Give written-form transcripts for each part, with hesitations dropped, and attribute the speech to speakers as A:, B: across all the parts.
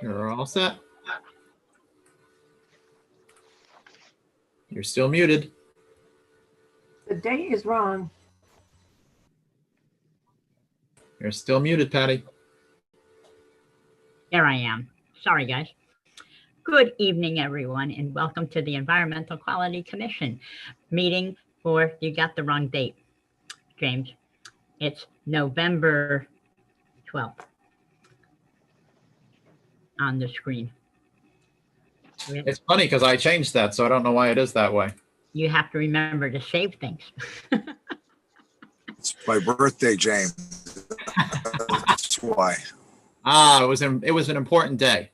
A: You're all set. You're still muted.
B: The date is wrong.
A: You're still muted, Patty.
C: There I am. Sorry, guys. Good evening, everyone, and welcome to the Environmental Quality Commission meeting for, you got the wrong date, James. It's November 12th on the screen.
A: It's funny because I changed that, so I don't know why it is that way.
C: You have to remember to save things.
D: It's my birthday, James. That's why.
A: Ah, it was an important day.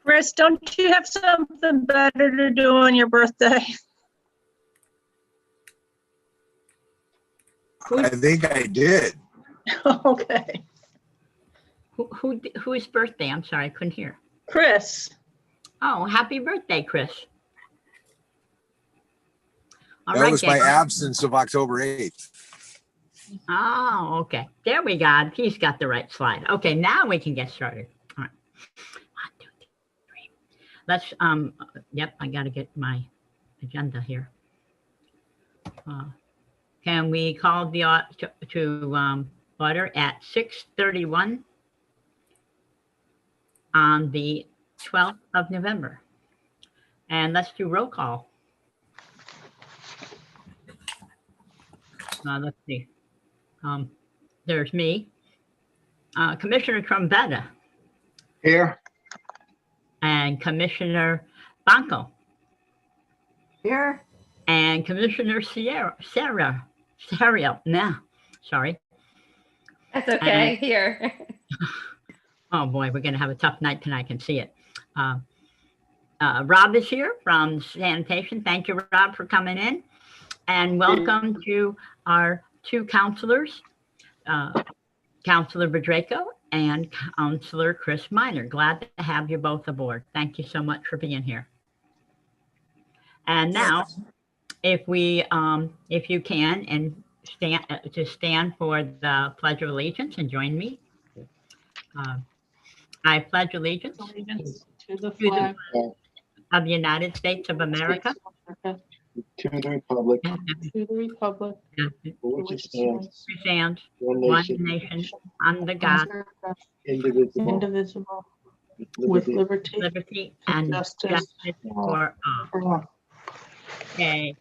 E: Chris, don't you have something better to do on your birthday?
D: I think I did.
E: Okay.
C: Whose birthday? I'm sorry, I couldn't hear.
E: Chris.
C: Oh, happy birthday, Chris. All
D: That
C: right,
D: was my
C: Gabriel.
D: absence of October 8th.
C: Oh, okay. There we go. He's got the right slide. Okay, now we can get started. All right. 1, 2, 3. Let's, yep, I got to get my agenda here. Can we call the order at 6:31 on the 12th of November? And let's do roll call. Let's see. There's me, Commissioner Trombetta.
F: Here.
C: And Commissioner Banco.
B: Here.
C: And Commissioner Sarah, no, sorry.
G: That's okay, here.
C: Oh boy, we're gonna have a tough night tonight, I can see it. Rob is here from sanitation. Thank you, Rob, for coming in. And welcome to our two counselors, Counselor Bedraco and Counselor Chris Miner. Glad to have you both aboard. Thank you so much for being here. And now, if you can, and stand for the Pledge of Allegiance and join me. I pledge allegiance
E: To the flag
C: of the United States of America,
F: To the republic,
E: to the republic,
F: for which it stands,
C: one nation, under God,
F: indivisible,
E: indivisible,
F: with
E: with liberty
C: liberty and
E: justice
C: justice for all.
E: for all.
C: Okay.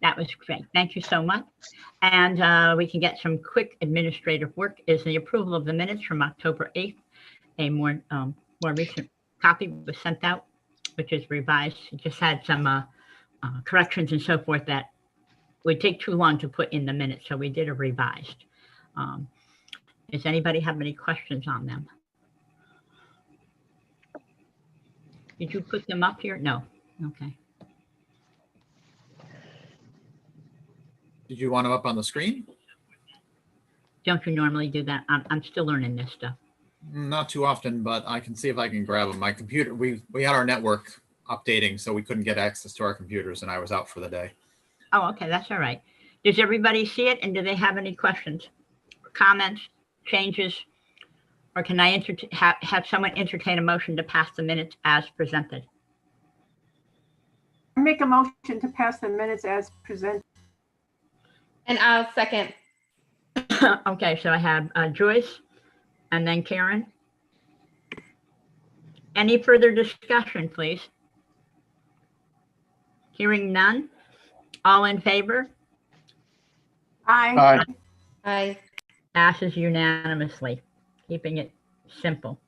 C: That was great. Thank you so much. And we can get some quick administrative work. Is the approval of the minutes from October 8th. A more recent copy was sent out, which is revised. It just had some corrections and so forth that would take too long to put in the minutes. So we did a revised. Does anybody have any questions on them? Did you put them up here? No. Okay.
A: Did you want them up on the screen?
C: Don't you normally do that? I'm still learning this stuff.
A: Not too often, but I can see if I can grab them. My computer, we had our network updating, so we couldn't get access to our computers, and I was out for the day.
C: Oh, okay, that's all right. Does everybody see it, and do they have any questions, comments, changes? Or can I have someone entertain a motion to pass the minutes as presented?
B: Make a motion to pass the minutes as presented.
G: And I'll second.
C: Okay, so I have Joyce and then Karen. Any further discussion, please? Hearing none. All in favor?
B: Aye.
G: Aye.
C: Passes unanimously, keeping it simple.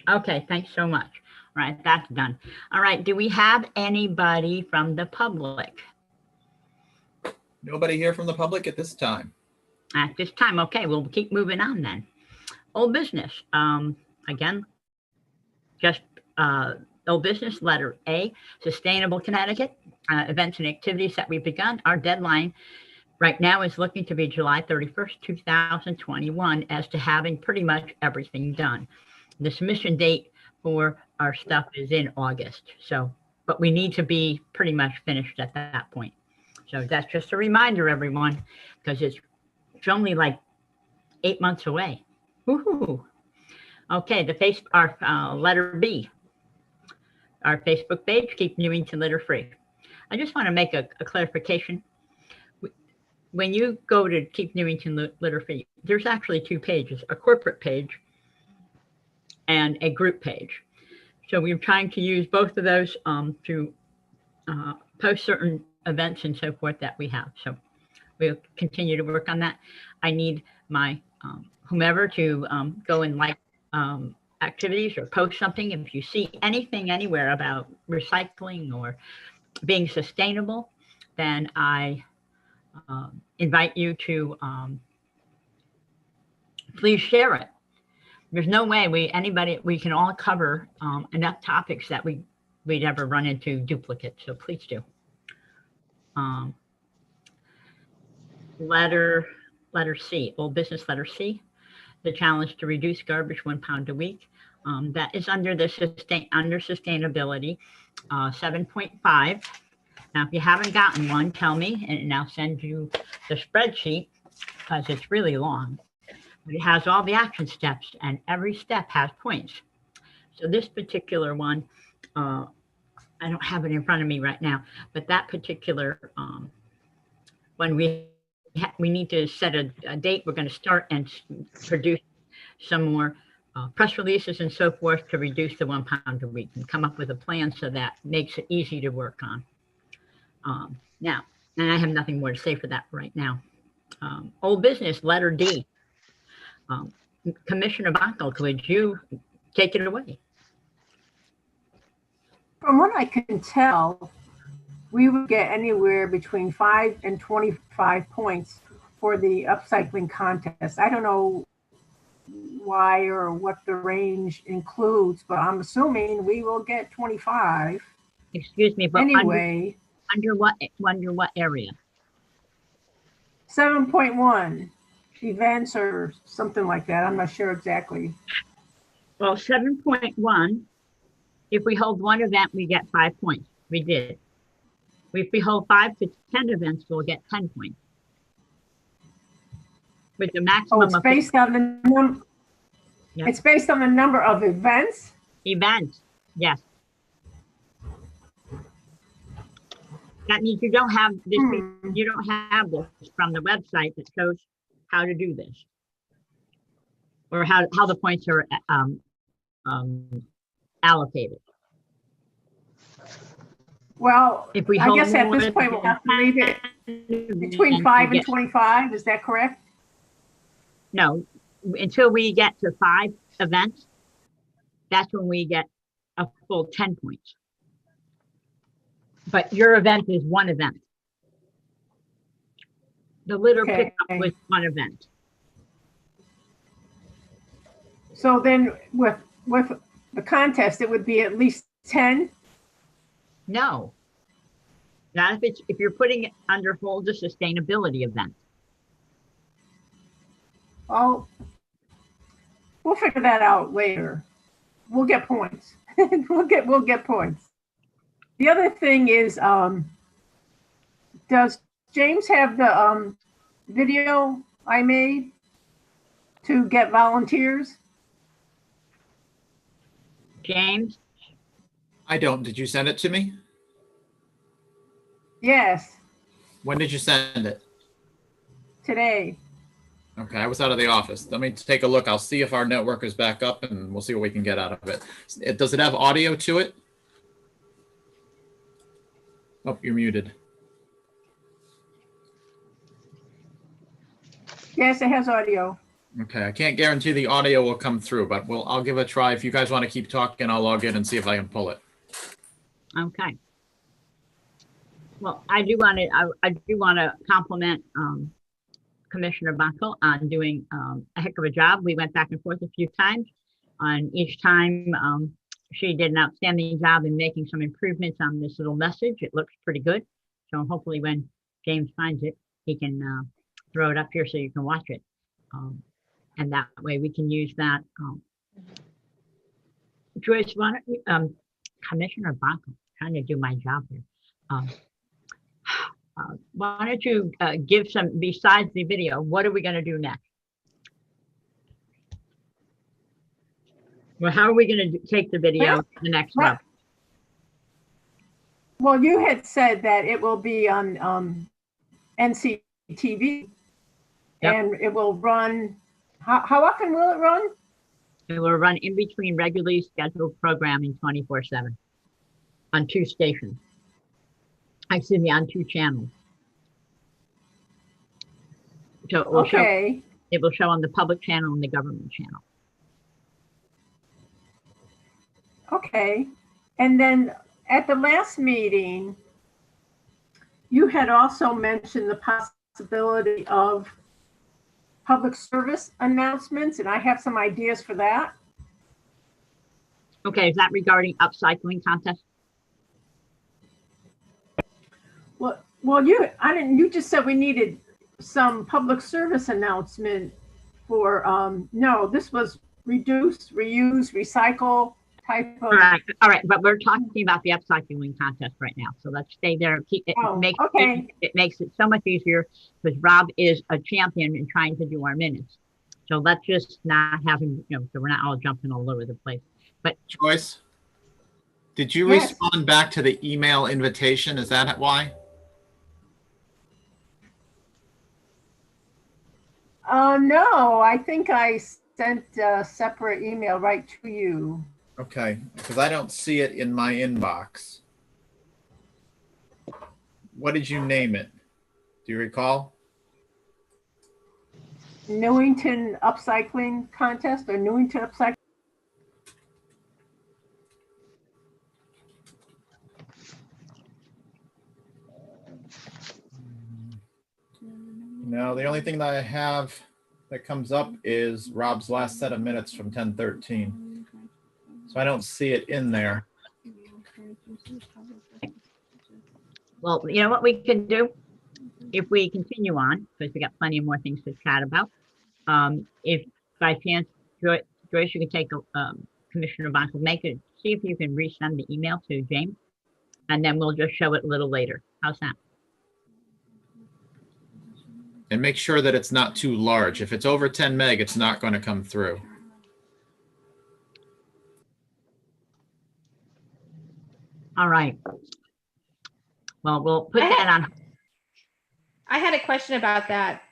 C: Okay, thanks so much. All right, that's done. All right, do we have anybody from the public?
A: Nobody here from the public at this time.
C: At this time, okay, we'll keep moving on then. Old business, again, just old business, letter A, Sustainable Connecticut, events and activities that we've begun. Our deadline right now is looking to be July 31st, 2021, as to having pretty much everything done. The submission date for our stuff is in August, so, but we need to be pretty much finished at that point. So that's just a reminder, everyone, because it's only like 8 months away. Woohoo! Okay, our letter B, our Facebook page, Keep Newington Litter Free. I just want to make a clarification. When you go to Keep Newington Litter Free, there's actually 2 pages, a corporate page and a group page. So we're trying to use both of those to post certain events and so forth that we have. So we'll continue to work on that. I need my whomever to go and like activities or post something. If you see anything anywhere about recycling or being sustainable, then I invite you to please share it. There's no way we can all cover enough topics that we'd ever run into duplicates. So please do. Letter C, old business letter C, the challenge to reduce garbage 1 pound a week. That is under the sustainability 7.5. Now, if you haven't gotten one, tell me, and I'll send you the spreadsheet because it's really long. It has all the action steps, and every step has points. So this particular one, I don't have it in front of me right now, but that particular one, we need to set a date. We're going to start and produce some more press releases and so forth to reduce the 1 pound a week and come up with a plan so that makes it easy to work on. Now, and I have nothing more to say for that right now. Old business, letter D. Commissioner Bonkel, could you take it away?
B: From what I can tell, we would get anywhere between 5 and 25 points for the upcycling contest. I don't know why or what the range includes, but I'm assuming we will get 25.
C: Excuse me, but
B: anyway,
C: under what area?
B: 7.1 events or something like that. I'm not sure exactly.
C: Well, 7.1, if we hold one event, we get 5 points. We did. If we hold 5 to 10 events, we'll get 10 points. With the maximum
B: it's based on the number.
C: Yep.
B: It's based on the number of events.
C: Events, yes. That means you don't have this. You don't have this from the website that shows how to do this, or how the points are allocated.
B: Well,
C: if we
B: I guess at this point we'll have to leave it between 5 and 25. Is that correct?
C: No, until we get to 5 events, that's when we get a full 10 points. But your event is one event. The litter pickup was one event.
B: So then with the contest, it would be at least 10?
C: No. Not if you're putting it under hold a sustainability event.
B: Oh, we'll figure that out later. We'll get points. we'll get points. The other thing is, does James have the video I made to get volunteers?
C: James?
A: I don't. Did you send it to me?
B: Yes.
A: When did you send it?
B: Today.
A: Okay, I was out of the office. Let me take a look. I'll see if our network is back up and we'll see what we can get out of it. Does it have audio to it? Oh, you're muted.
B: Yes, it has audio.
A: Okay, I can't guarantee the audio will come through, but I'll give it a try. If you guys want to keep talking, I'll log in and see if I can pull it.
C: Okay. Well, I do want to compliment Commissioner Buckle on doing a heck of a job. We went back and forth a few times. On each time, she did an outstanding job in making some improvements on this little message. It looks pretty good. So hopefully when James finds it, he can throw it up here so you can watch it. And that way we can use that. Joyce, why don't you, Commissioner Buckle, trying to do my job here. Why don't you give some, besides the video, what are we going to do next? Well, how are we going to take the video to the next level?
B: Well, you had said that it will be on NCTV,
C: Yep.
B: and it will run. How often will it run?
C: It will run in between regularly scheduled programming 24/7 on 2 stations. Excuse me, on 2 channels. So it will
B: Okay.
C: it will show on the public channel and the government channel.
B: Okay. And then at the last meeting, you had also mentioned the possibility of public service announcements, and I have some ideas for that.
C: Okay, is that regarding upcycling contest?
B: Well, you just said we needed some public service announcement for, no, this was reduce, reuse, recycle type of.
C: All right, but we're talking about the upcycling contest right now. So let's stay there. It makes it so much easier because Rob is a champion in trying to do our minutes. So let's just not have him, so we're not all jumping all over the place. But
A: Joyce, did you
B: Yes.
A: respond back to the email invitation? Is that why?
B: No, I think I sent a separate email right to you.
A: Okay, because I don't see it in my inbox. What did you name it? Do you recall?
B: Newington Upcycling Contest or Newington Upcycling.
A: No, the only thing that I have that comes up is Rob's last set of minutes from 10:13. So I don't see it in there.
C: well, you know what we can do? If we continue on, because we got plenty of more things to chat about. If by chance, Joyce, you can take Commissioner Bonkel, see if you can resend the email to James, and then we'll just show it a little later. How's that?
A: And make sure that it's not too large. If it's over 10 meg, it's not going to come through.
C: All right. Well, we'll put that on.
G: I had a question about that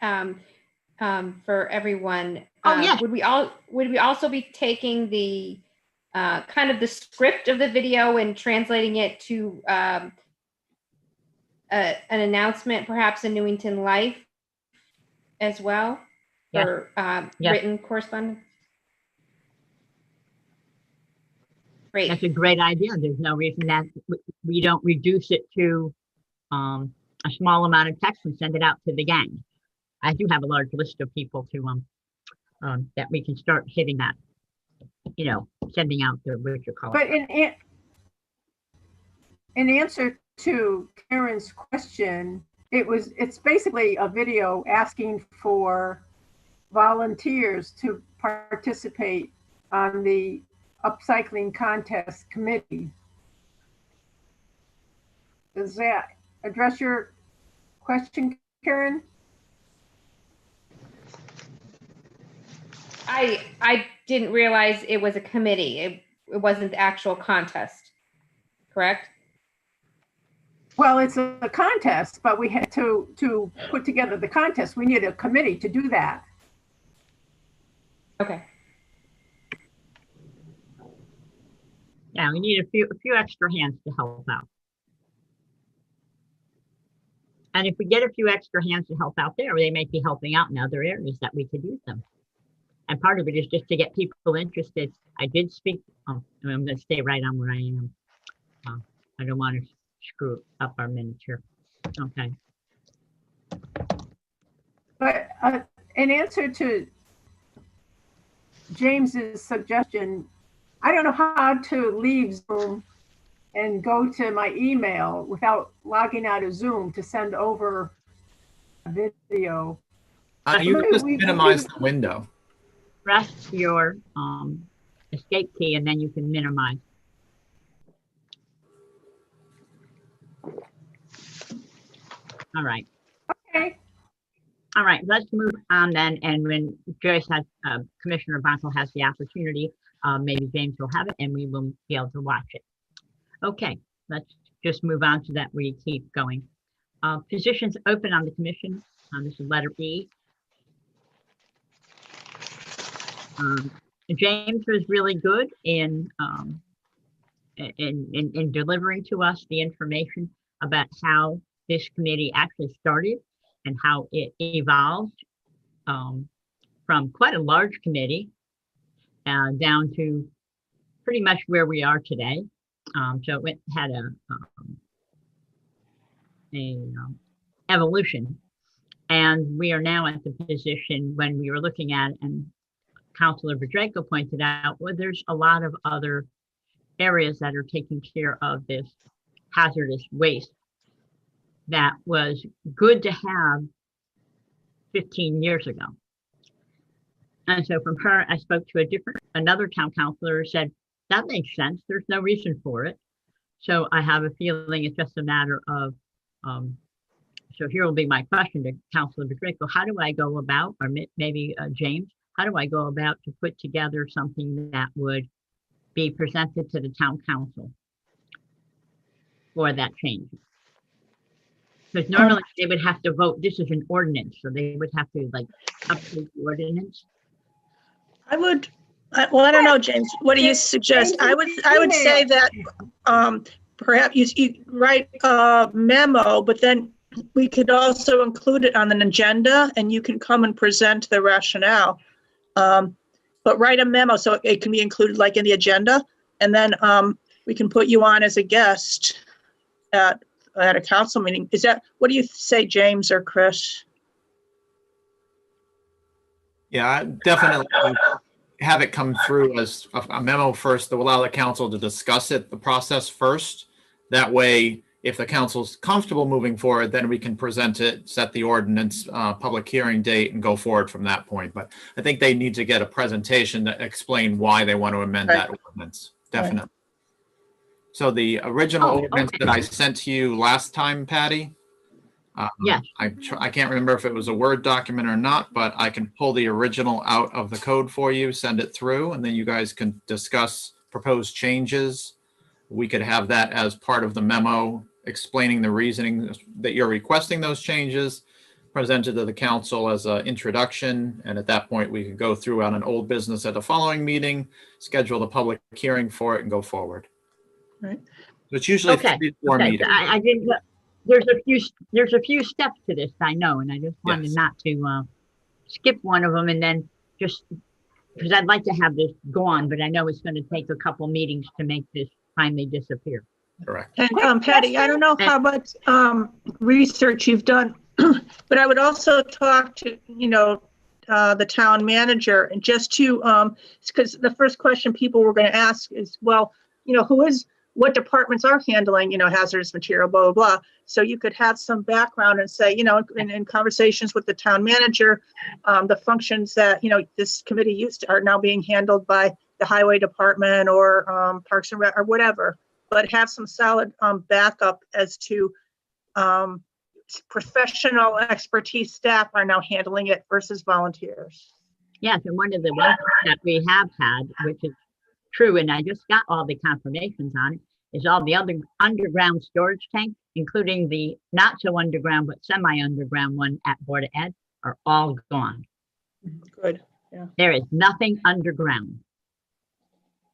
G: for everyone.
C: Oh, yeah.
G: Would we also be taking the kind of the script of the video and translating it to an announcement, perhaps in Newington Life as well,
C: Yes.
G: for
C: Yes.
G: written correspondence? Great.
C: That's a great idea. There's no reason that we don't reduce it to a small amount of text and send it out to the gang. I do have a large list of people to that we can start hitting that, sending out the what you call it.
B: But in answer to Karen's question, it's basically a video asking for volunteers to participate on the upcycling contest committee. Does that address your question, Karen?
G: I didn't realize it was a committee. It wasn't the actual contest, correct?
B: Well, it's a contest, but we had to put together the contest. We need a committee to do that.
G: Okay.
C: Yeah, we need a few extra hands to help out. And if we get a few extra hands to help out there, they might be helping out in other areas that we could use them. And part of it is just to get people interested. I did speak, I'm going to stay right on where I am. I don't want to screw up our minutes here. Okay.
B: But in answer to James's suggestion, I don't know how to leave Zoom and go to my email without logging out of Zoom to send over a video.
A: You can just minimize the window.
C: Press your escape key and then you can minimize. All right.
B: Okay.
C: All right, let's move on then. And when Joyce has, Commissioner Bonko has the opportunity, maybe James will have it and we will be able to watch it. Okay, let's just move on so that we keep going. Positions open on the commission. This is letter E. James was really good in delivering to us the information about how this committee actually started and how it evolved from quite a large committee down to pretty much where we are today. So it had a evolution, and we are now at the position when we were looking at it, and Councilor Vedrejko pointed out, well, there's a lot of other areas that are taking care of this hazardous waste that was good to have 15 years ago. And so from her, I spoke to another town councilor who said, that makes sense. There's no reason for it. So I have a feeling it's just a matter of, so here will be my question to Councilor Vedrejko. How do I go about, or maybe James, how do I go about to put together something that would be presented to the town council for that change? Because normally they would have to vote, this is an ordinance, so they would have to like update the ordinance.
E: Well, I don't know, James, what do you suggest? I would say that perhaps you write a memo, but then we could also include it on an agenda and you can come and present the rationale. But write a memo so it can be included like in the agenda, and then we can put you on as a guest at a council meeting. What do you say, James or Chris?
A: Yeah, definitely have it come through as a memo first to allow the council to discuss it, the process first. That way, if the council's comfortable moving forward, then we can present it, set the ordinance, public hearing date, and go forward from that point. But I think they need to get a presentation to explain why they want to amend that ordinance. Definitely. Right. So the original ordinance that I sent to you last time, Patty,
C: yeah,
A: I can't remember if it was a Word document or not, but I can pull the original out of the code for you, send it through, and then you guys can discuss proposed changes. We could have that as part of the memo, explaining the reasoning that you're requesting those changes, presented to the council as an introduction. And at that point, we could go through on an old business at the following meeting, schedule the public hearing for it, and go forward.
E: Right.
A: So it's usually 3 to 4 meetings.
C: I didn't. There's a few steps to this, I know, and I just wanted not to skip one of them, and then just because I'd like to have this go on, but I know it's going to take a couple meetings to make this finally disappear.
A: Correct.
E: And Patty, I don't know how much research you've done, but I would also talk to the town manager, and just to because the first question people were going to ask is, well, what departments are handling, hazardous material, blah, blah, blah. So you could have some background and say, in conversations with the town manager, the functions that, this committee used to are now being handled by the highway department or Parks and Rec or whatever, but have some solid backup as to professional expertise staff are now handling it versus volunteers.
C: Yes, and one of the ones that we have had, which is true, and I just got all the confirmations on it, is all the other underground storage tanks, including the not so underground but semi-underground one at Board of Ed, are all gone.
E: Good. Yeah.
C: There is nothing underground.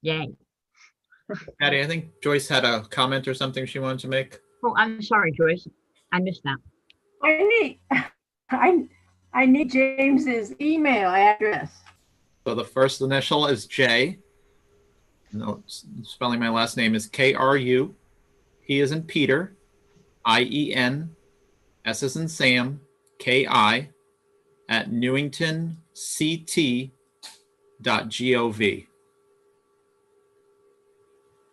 C: Yay.
A: Patty, I think Joyce had a comment or something she wanted to make.
C: Oh, I'm sorry, Joyce. I missed that.
B: I need James's email address.
A: So the first initial is J. No, spelling my last name is K-R-U. He is in Peter, I-E-N, S is in Sam, K-I, at newingtonct.gov.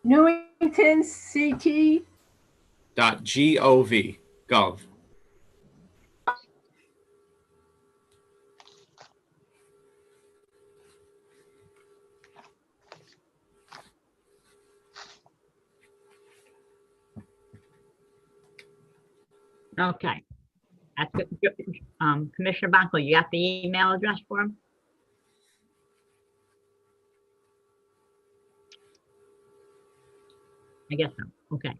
B: Newingtonct.gov.
A: Gov.
C: Okay. That's good. Commissioner Bonko, you got the email address for him? I guess so. Okay.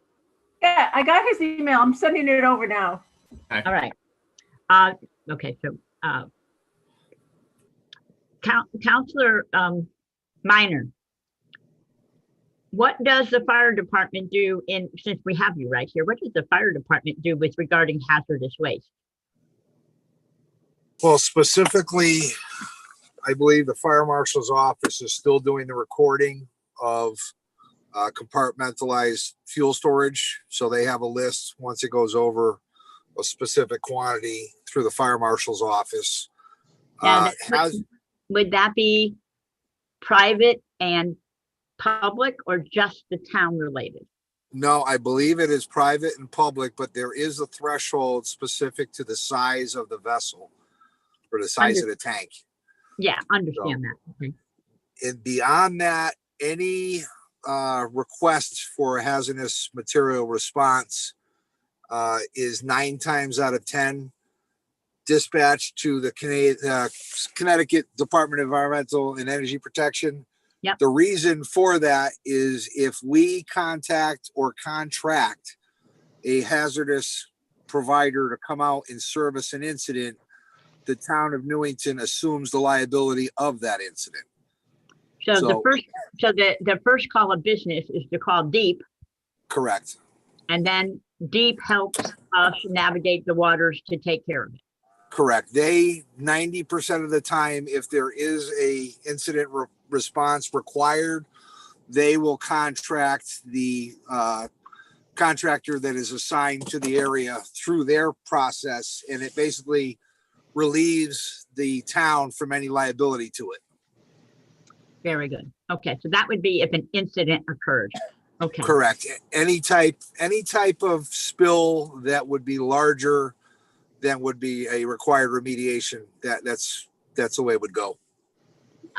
B: Yeah, I got his email. I'm sending it over now.
C: All right. Okay. So, Counselor Minor, what does the fire department do since we have you right here, what does the fire department do with regarding hazardous waste?
D: Well, specifically, I believe the fire marshal's office is still doing the recording of compartmentalized fuel storage. So they have a list once it goes over a specific quantity through the fire marshal's office.
C: Now, would that be private and public or just the town related?
D: No, I believe it is private and public, but there is a threshold specific to the size of the vessel or the size of the tank.
C: Yeah, understand that. Okay.
D: And beyond that, any requests for a hazardous material response is 9 times out of 10 dispatched to the Connecticut Department of Environmental and Energy Protection.
C: Yep.
D: The reason for that is if we contact or contract a hazardous provider to come out and service an incident, the town of Newington assumes the liability of that incident.
C: So the first call of business is to call DEEP.
D: Correct.
C: And then DEEP helps us navigate the waters to take care of it.
D: Correct. They 90% of the time, if there is a incident response required, they will contract the contractor that is assigned to the area through their process, and it basically relieves the town from any liability to it.
C: Very good. Okay, so that would be if an incident occurred. Okay.
D: Correct. Any type of spill that would be larger than would be a required remediation. That's the way it would go.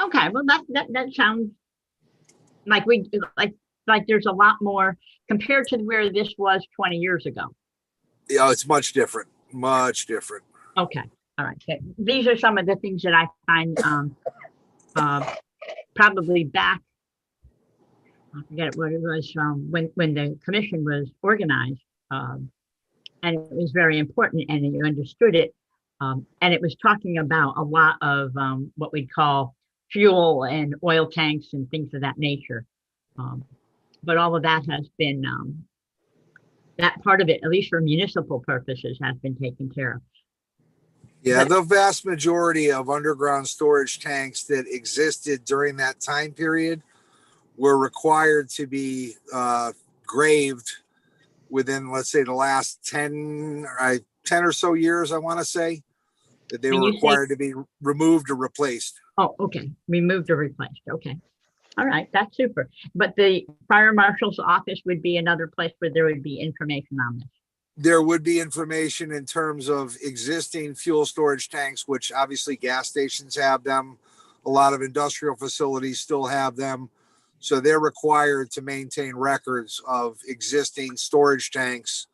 C: Okay, well that sounds like there's a lot more compared to where this was 20 years ago.
D: Yeah, it's much different. Much different.
C: Okay. All right. Okay. These are some of the things that I find probably back, I forget what it was, when the commission was organized, and it was very important and you understood it. And it was talking about a lot of what we'd call fuel and oil tanks and things of that nature. But all of that has been, that part of it, at least for municipal purposes, has been taken care of.
D: Yeah, the vast majority of underground storage tanks that existed during that time period were required to be graved within, let's say, the last 10 or so years, I want to say, that they were required to be removed or replaced.
C: Oh, okay. Removed or replaced. Okay. All right. That's super. But the fire marshal's office would be another place where there would be information on this.
D: There would be information in terms of existing fuel storage tanks, which obviously gas stations have them. A lot of industrial facilities still have them. So they're required to maintain records of existing storage tanks,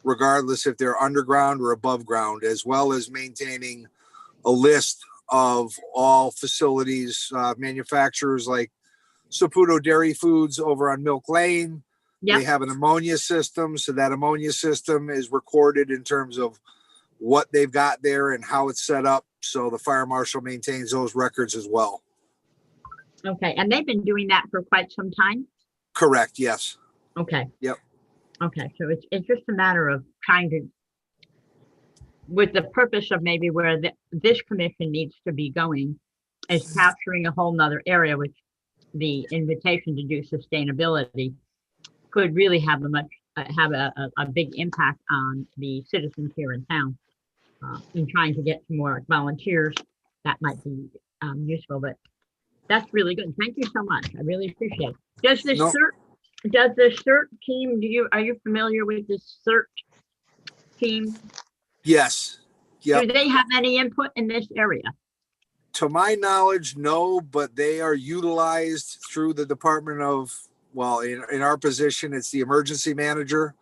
D: regardless if they're underground or above ground, as well as maintaining a list of all facilities, manufacturers like Saputo Dairy Foods over on Milk Lane. Yep. They have an ammonia system. So that ammonia system is recorded in terms of what they've got there and how it's set up. So the fire marshal maintains those records as well.
C: Okay. And they've been doing that for quite some time?
D: Correct. Yes.
C: Okay.
D: Yep.
C: Okay. So it's just a matter of trying to, with the purpose of maybe where this commission needs to be going, is capturing a whole nother area, which the invitation to do sustainability could really have a big impact on the citizens here in town. In trying to get some more volunteers, that might be useful. But that's really good. Thank you so much. I really appreciate it. Does the CERT team? Are you familiar with the CERT team?
D: Yes. Yep.
C: Do they have any input in this area?
D: To my knowledge, no, but they are utilized through the Department of, well, in our position, it's the emergency manager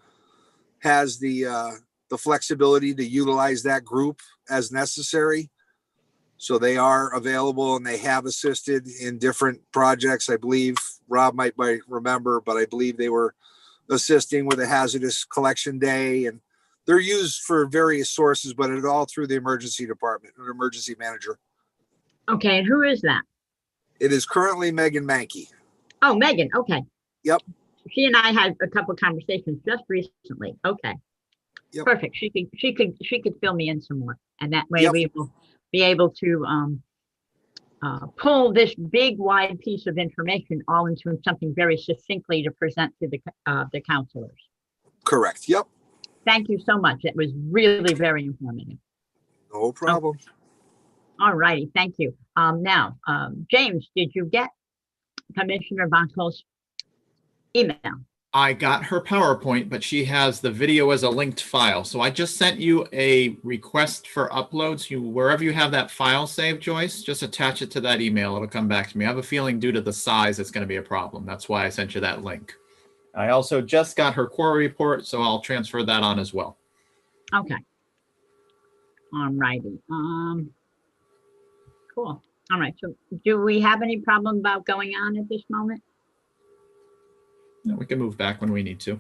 D: has the the flexibility to utilize that group as necessary. So they are available and they have assisted in different projects. I believe Rob might remember, but I believe they were assisting with a hazardous collection day, and they're used for various sources, but it all through the emergency department or emergency manager.
C: Okay, and who is that?
D: It is currently Megan Mankey.
C: Oh, Megan, okay.
D: Yep.
C: She and I had a couple conversations just recently. Okay.
D: Yep.
C: Perfect. She could fill me in some more. And that way
D: Yep.
C: we will be able to pull this big, wide piece of information all into something very succinctly to present to the counselors.
D: Correct. Yep.
C: Thank you so much. It was really very informative.
D: No problem.
C: All righty. Thank you. Now, James, did you get Commissioner Bonco's email?
A: I got her PowerPoint, but she has the video as a linked file. So I just sent you a request for uploads. Wherever you have that file saved, Joyce, just attach it to that email. It'll come back to me. I have a feeling due to the size, it's going to be a problem. That's why I sent you that link. I also just got her quarry report, so I'll transfer that on as well.
C: Okay. All righty. Cool. All right. So do we have any problem about going on at this moment?
A: Yeah, we can move back when we need to.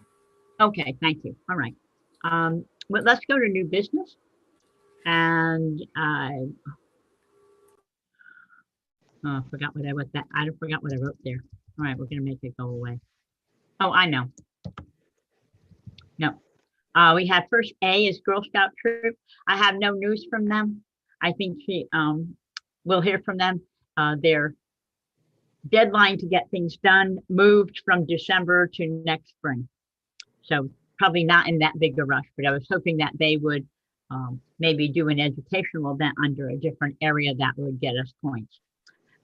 C: Okay, thank you. All right. Well, let's go to new business. And I forgot what I wrote that. I forgot what I wrote there. All right, we're gonna make it go away. Oh, I know. No. We have first A is Girl Scout troop. I have no news from them. I think we'll hear from them. Their deadline to get things done moved from December to next spring. So probably not in that big a rush, but I was hoping that they would maybe do an educational event under a different area that would get us points.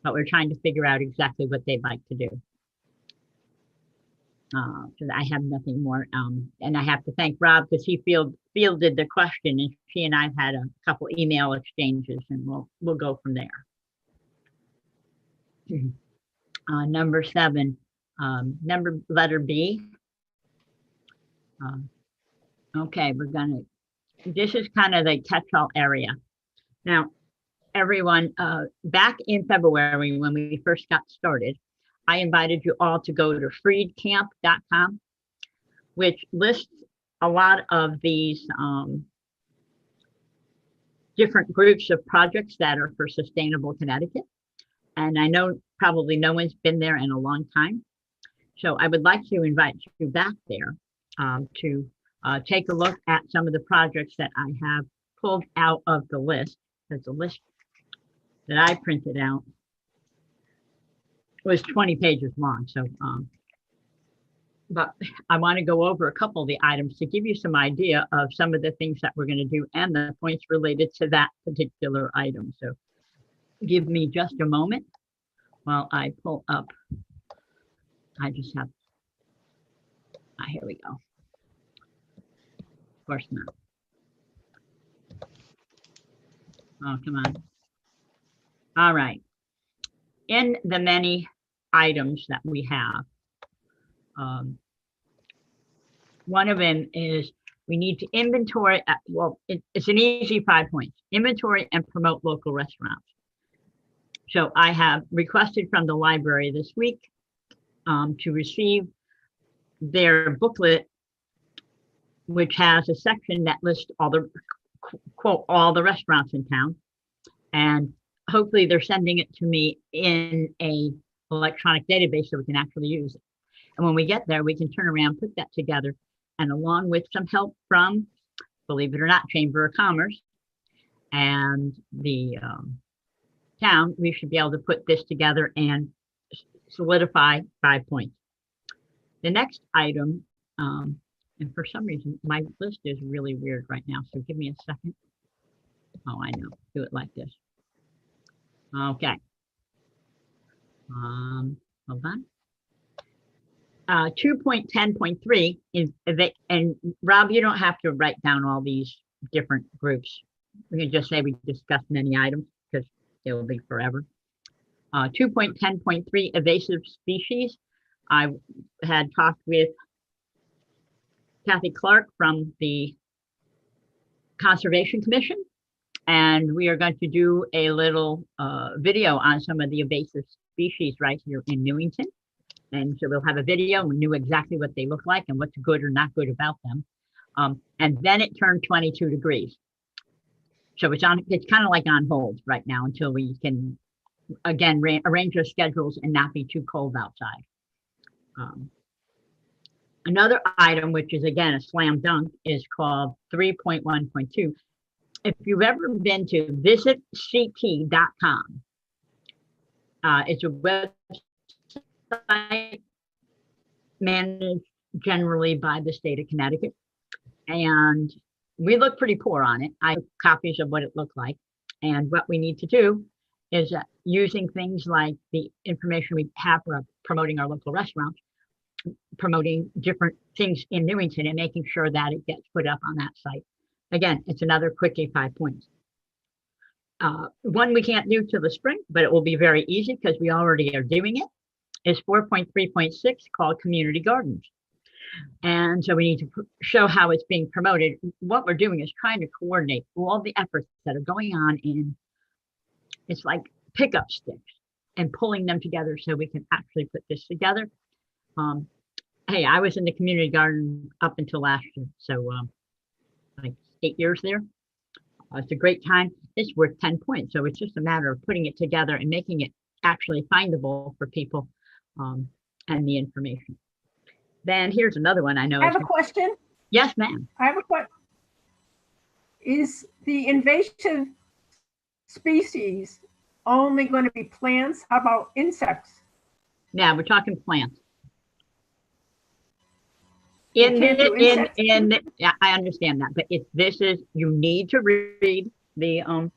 C: But we're trying to figure out exactly what they'd like to do. So I have nothing more. And I have to thank Rob because he fielded the question, and she and I've had a couple email exchanges, and we'll go from there. Number 7, letter B. Okay, this is kind of the catch-all area. Now, everyone, back in February when we first got started, I invited you all to go to freedcamp.com, which lists a lot of these different groups of projects that are for Sustainable Connecticut. And I know probably no one's been there in a long time. So I would like to invite you back there to take a look at some of the projects that I have pulled out of the list. Because the list that I printed out was 20 pages long. So, but I want to go over a couple of the items to give you some idea of some of the things that we're going to do and the points related to that particular item. So give me just a moment while I pull up. I just have, here we go. Of course not. Oh, come on. All right. In the many items that we have, one of them is we need to inventory, it's an easy 5 points, inventory and promote local restaurants. So I have requested from the library this week to receive their booklet, which has a section that lists all the, quote, all the restaurants in town. And hopefully they're sending it to me in a electronic database so we can actually use it. And when we get there, we can turn around, put that together, and along with some help from, believe it or not, Chamber of Commerce and the town, we should be able to put this together and solidify 5 points. The next item, and for some reason, my list is really weird right now, so give me a second. Oh, I know, do it like this. Okay. Hold on. 2.10.3 is, and Rob, you don't have to write down all these different groups. We can just say we discussed many items because it will be forever. 2.10.3 invasive species. I had talked with Kathy Clark from the Conservation Commission, and we are going to do a little video on some of the invasive species right here in Newington. And so we'll have a video and we knew exactly what they look like and what's good or not good about them. And then it turned 22 degrees. So it's kind of like on hold right now until we can, again, arrange our schedules and not be too cold outside. Another item, which is again a slam dunk, is called 3.1.2. If you've ever been to visitct.com, it's a website managed generally by the state of Connecticut. And we look pretty poor on it. I have copies of what it looked like. And what we need to do is using things like the information we have for promoting our local restaurants, promoting different things in Newington and making sure that it gets put up on that site. Again, it's another quickie 5 points. One we can't do till the spring, but it will be very easy because we already are doing it, is 4.3.6 called Community Gardens. And so we need to show how it's being promoted. What we're doing is trying to coordinate all the efforts that are going on in, it's like pickup sticks, and pulling them together so we can actually put this together. Hey, I was in the community garden up until last year, so like 8 years there. It's a great time. It's worth 10 points. So it's just a matter of putting it together and making it actually findable for people, and the information. Then here's another one I know.
B: I have a question.
C: Yes, ma'am.
B: I have a question. Is the invasive species only going to be plants? How about insects?
C: Yeah, we're talking plants.
B: You can't do insects?
C: Yeah, I understand that, but if this is, you need to read the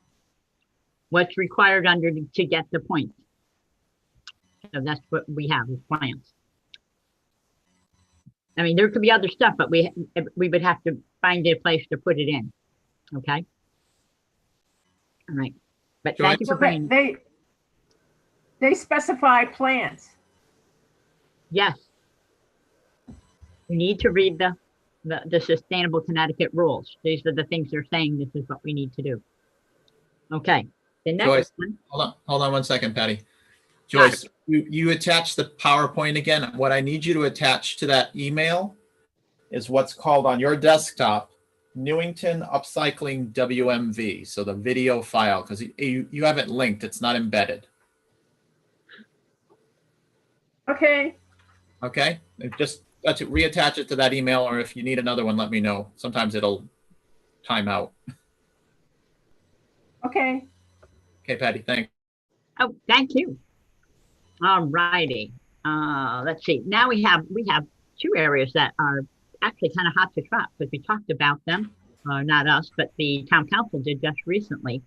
C: what's required under to get the points. So that's what we have is plants. I mean, there could be other stuff, but we would have to find a place to put it in. Okay. All right. But thank you for bringing.
B: They specify plants.
C: Yes. You need to read the Sustainable Connecticut rules. These are the things they're saying. This is what we need to do. Okay. The next
A: Joyce,
C: one.
A: hold on 1 second, Patty. Joyce, you attach the PowerPoint again. What I need you to attach to that email is what's called on your desktop, Newington Upcycling WMV. So the video file, because you have it linked. It's not embedded.
B: Okay.
A: Okay. Just reattach it to that email, or if you need another one, let me know. Sometimes it'll time out.
B: Okay.
A: Okay, Patty, thanks.
C: Oh, thank you. All righty. Let's see. Now we have 2 areas that are actually kind of hot to trot because we talked about them, not us, but the town council did just recently.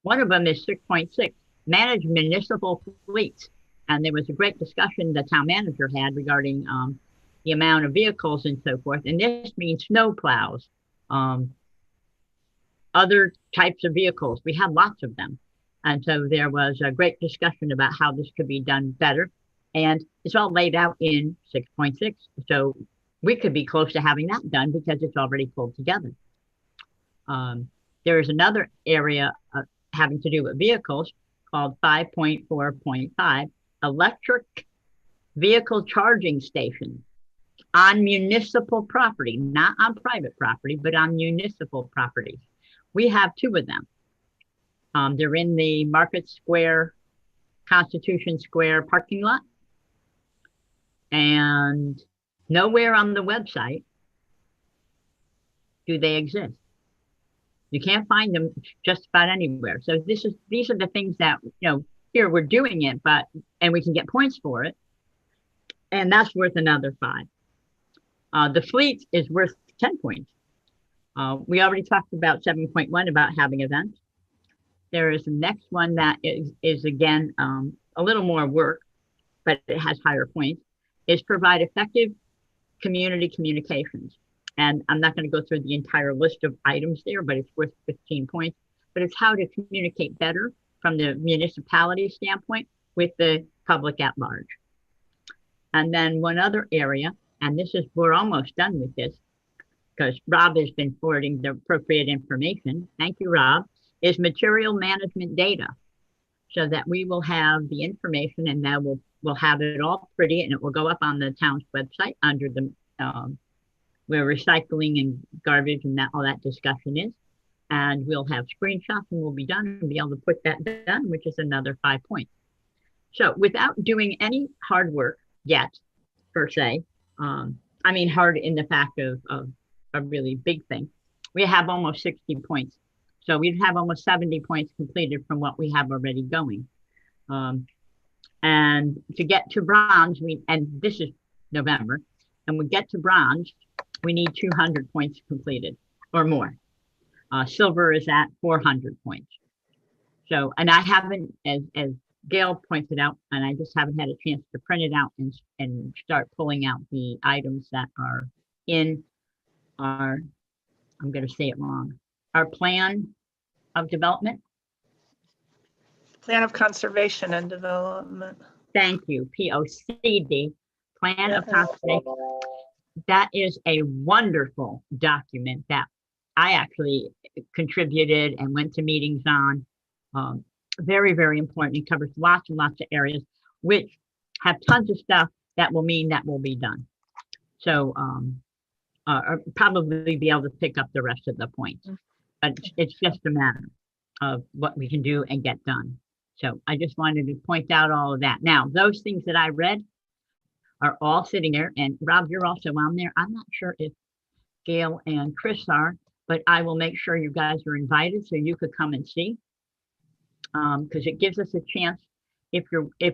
C: One of them is 6.6, manage municipal fleets. And there was a great discussion the town manager had regarding the amount of vehicles and so forth. And this means snow plows, other types of vehicles. We have lots of them. And so there was a great discussion about how this could be done better. And it's all laid out in 6.6. So we could be close to having that done because it's already pulled together. There is another area having to do with vehicles called 5.4.5, electric vehicle charging stations on municipal property, not on private property, but on municipal properties. We have 2 of them. They're in the Market Square, Constitution Square parking lot. And nowhere on the website do they exist. You can't find them just about anywhere. So these are the things that, here we're doing it, and we can get points for it. And that's worth another 5. The fleet is worth 10 points. We already talked about 7.1 about having events. There is the next one that is again, a little more work, but it has higher points, is provide effective community communications. And I'm not going to go through the entire list of items there, but it's worth 15 points. But it's how to communicate better from the municipality standpoint with the public at large. And then one other area, and we're almost done with this, because Rob has been forwarding the appropriate information. Thank you, Rob. Is material management data, so that we will have the information, and that we'll have it all pretty, and it will go up on the town's website under the where recycling and garbage and that all that discussion is. And we'll have screenshots, and we'll be done and be able to put that done, which is another 5 points. So without doing any hard work yet, per se, I mean hard in the fact of a really big thing, we have almost 60 points. So we'd have almost 70 points completed from what we have already going. And to get to bronze, and this is November, and we get to bronze, we need 200 points completed or more. Silver is at 400 points. So, and I haven't, as Gail pointed out, and I just haven't had a chance to print it out and start pulling out the items that are in our, I'm going to say it wrong, our plan of development.
E: Plan of Conservation and Development.
C: Thank you, POCD, Plan of Conservation. That is a wonderful document that I actually contributed and went to meetings on. Very, very important. It covers lots and lots of areas, which have tons of stuff that will mean that will be done. So probably be able to pick up the rest of the points. But it's just a matter of what we can do and get done. So I just wanted to point out all of that. Now, those things that I read are all sitting there. And Rob, you're also on there. I'm not sure if Gail and Chris are, but I will make sure you guys are invited so you could come and see. Because it gives us a chance, if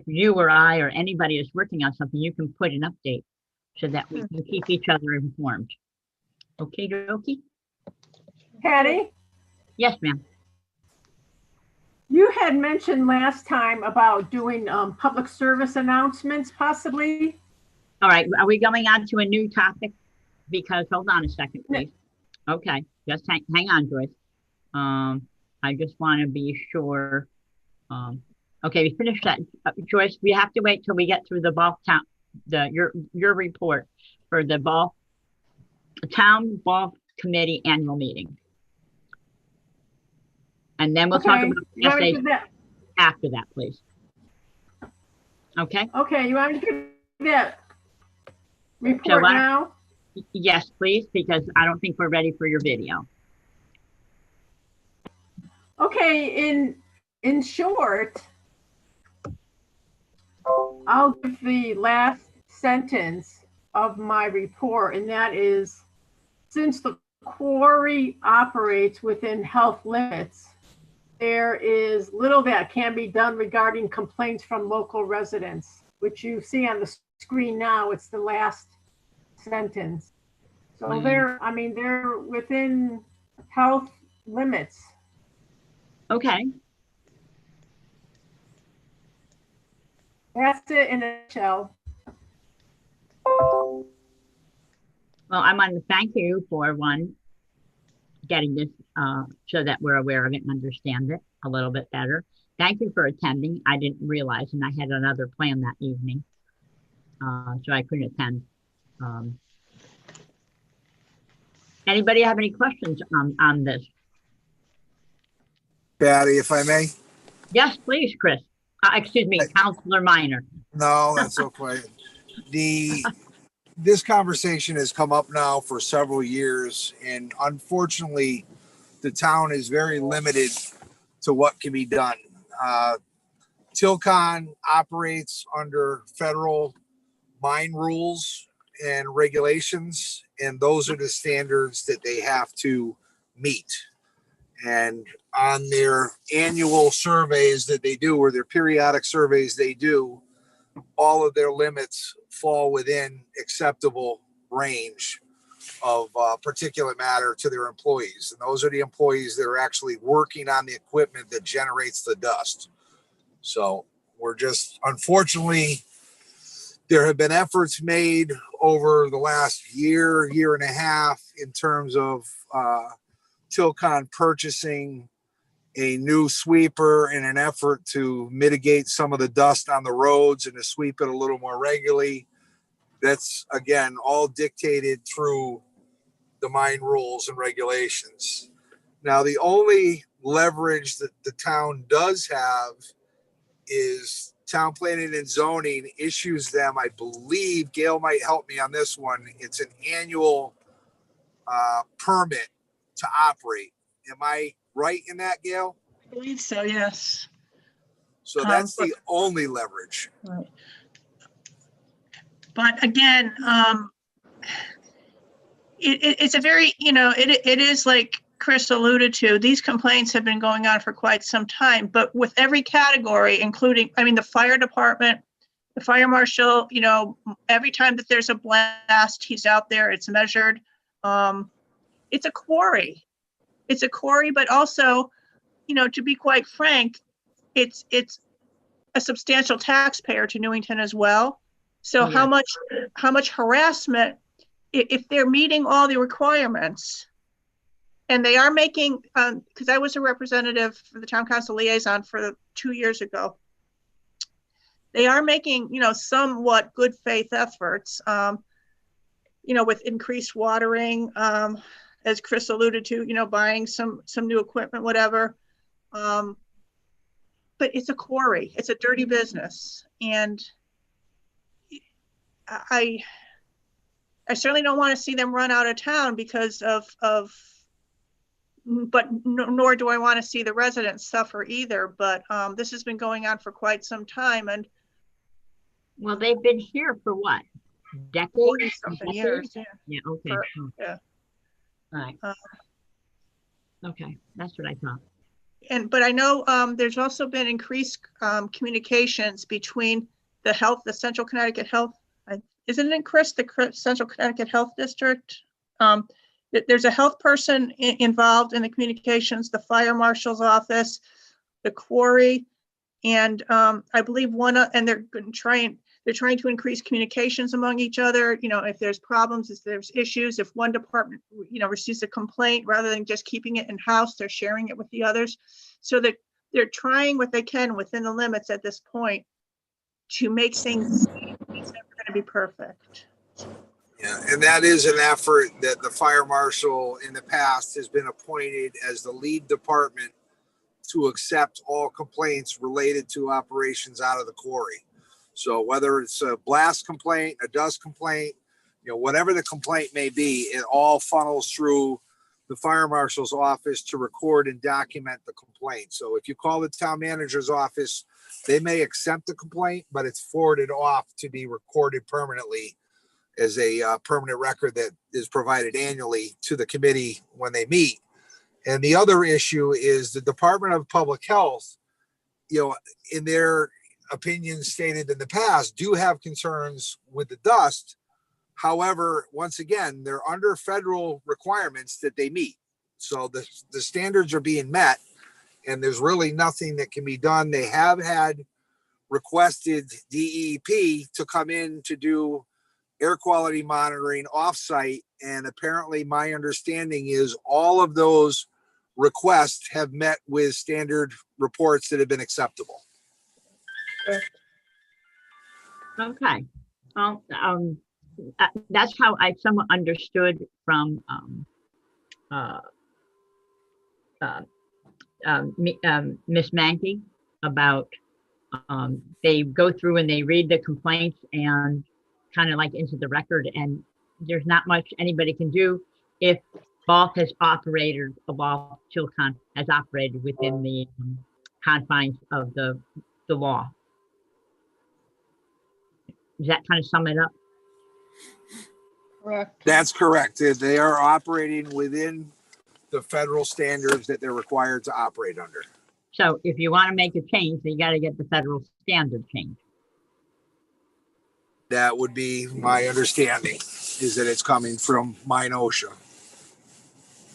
C: you or I or anybody is working on something, you can put an update so that we can keep each other informed. Okay, dokie?
B: Patty,
C: Yes, ma'am.
B: you had mentioned last time about doing public service announcements, possibly.
C: All right, are we going on to a new topic? Because, hold on a second, please. Okay, just hang on, Joyce. I just want to be sure. Okay, we finished that. Joyce, we have to wait till we get through the ball town, your report for the town ball committee annual meeting. And then we'll talk about
B: you want me to
C: essays
B: do that?
C: after that, please. Okay?
B: Okay, you want me to do that report
C: So
B: now?
C: Yes, please, because I don't think we're ready for your video.
B: Okay, in short, I'll give the last sentence of my report, and that is, since the quarry operates within health limits, there is little that can be done regarding complaints from local residents, which you see on the screen now. It's the last sentence. So they're within health limits.
C: Okay.
B: That's it in a nutshell.
C: Well, I want to thank you for getting this so that we're aware of it and understand it a little bit better. Thank you for attending. I didn't realize, and I had another plan that evening, so I couldn't attend. Anybody have any questions on this?
D: Patty, if I may?
C: Yes, please, Chris. Excuse me, Councilor Minor.
D: No, that's okay. This conversation has come up now for several years, and unfortunately, the town is very limited to what can be done. Tilcon operates under federal mine rules and regulations, and those are the standards that they have to meet. And on their annual surveys that they do, or their periodic surveys they do, all of their limits fall within acceptable range of particulate matter to their employees. And those are the employees that are actually working on the equipment that generates the dust. So we're just, unfortunately, there have been efforts made over the last year and a half in terms of Tilcon purchasing a new sweeper in an effort to mitigate some of the dust on the roads and to sweep it a little more regularly. That's, again, all dictated through the mine rules and regulations. Now, the only leverage that the town does have is town planning and zoning issues them. I believe Gail might help me on this one. It's an annual permit to operate. Am I right in that, Gail?
E: I believe so, yes.
D: So that's the only leverage.
E: Right. But again, it's a very, it is like Chris alluded to, these complaints have been going on for quite some time, but with every category, including, the fire department, the fire marshal, every time that there's a blast, he's out there, it's measured. It's a quarry. It's a quarry, but also, to be quite frank, it's a substantial taxpayer to Newington as well. So
C: Yeah.
E: how much harassment, if they're meeting all the requirements, and they are making, because I was a representative for the town council liaison for 2 years ago, they are making, somewhat good faith efforts, with increased watering, as Chris alluded to, buying some new equipment, whatever. But it's a quarry, it's a dirty business. And I certainly don't want to see them run out of town because but nor do I want to see the residents suffer either. But this has been going on for quite some time. And
C: Well, they've been here for what? Decades?
E: 40-something years, yeah.
C: Yeah, okay.
E: Yeah.
C: All right. Okay, that's what I thought.
E: But I know there's also been increased communications between the Central Connecticut Health, isn't it, Chris, the Central Connecticut Health District? There's a health person involved in the communications, the fire marshal's office, the quarry, and I believe and they're trying to increase communications among each other. If there's problems, if there's issues, if one department, receives a complaint, rather than just keeping it in-house, they're sharing it with the others. So that they're trying what they can within the limits at this point to make things, it's never going to be perfect.
D: Yeah, and that is an effort that the fire marshal in the past has been appointed as the lead department to accept all complaints related to operations out of the quarry. So whether it's a blast complaint, a dust complaint, whatever the complaint may be, it all funnels through the fire marshal's office to record and document the complaint. So if you call the town manager's office, they may accept the complaint, but it's forwarded off to be recorded permanently as a permanent record that is provided annually to the committee when they meet. And the other issue is the Department of Public Health, in their opinions stated in the past, do have concerns with the dust. However, once again, they're under federal requirements that they meet. So the standards are being met, and there's really nothing that can be done. They have had requested DEP to come in to do air quality monitoring offsite. And apparently my understanding is all of those requests have met with standard reports that have been acceptable.
C: Okay. Well, that's how I somewhat understood from Miss Mankey about they go through and they read the complaints and kind of like into the record, and there's not much anybody can do if Ball has operated, Ball Chilcon has operated within the confines of the law. Does that kind of sum it up?
G: Correct.
D: That's correct. They are operating within the federal standards that they're required to operate under.
C: So if you want to make a change, then you got to get the federal standard change.
D: That would be my understanding, is that it's coming from Mine OSHA.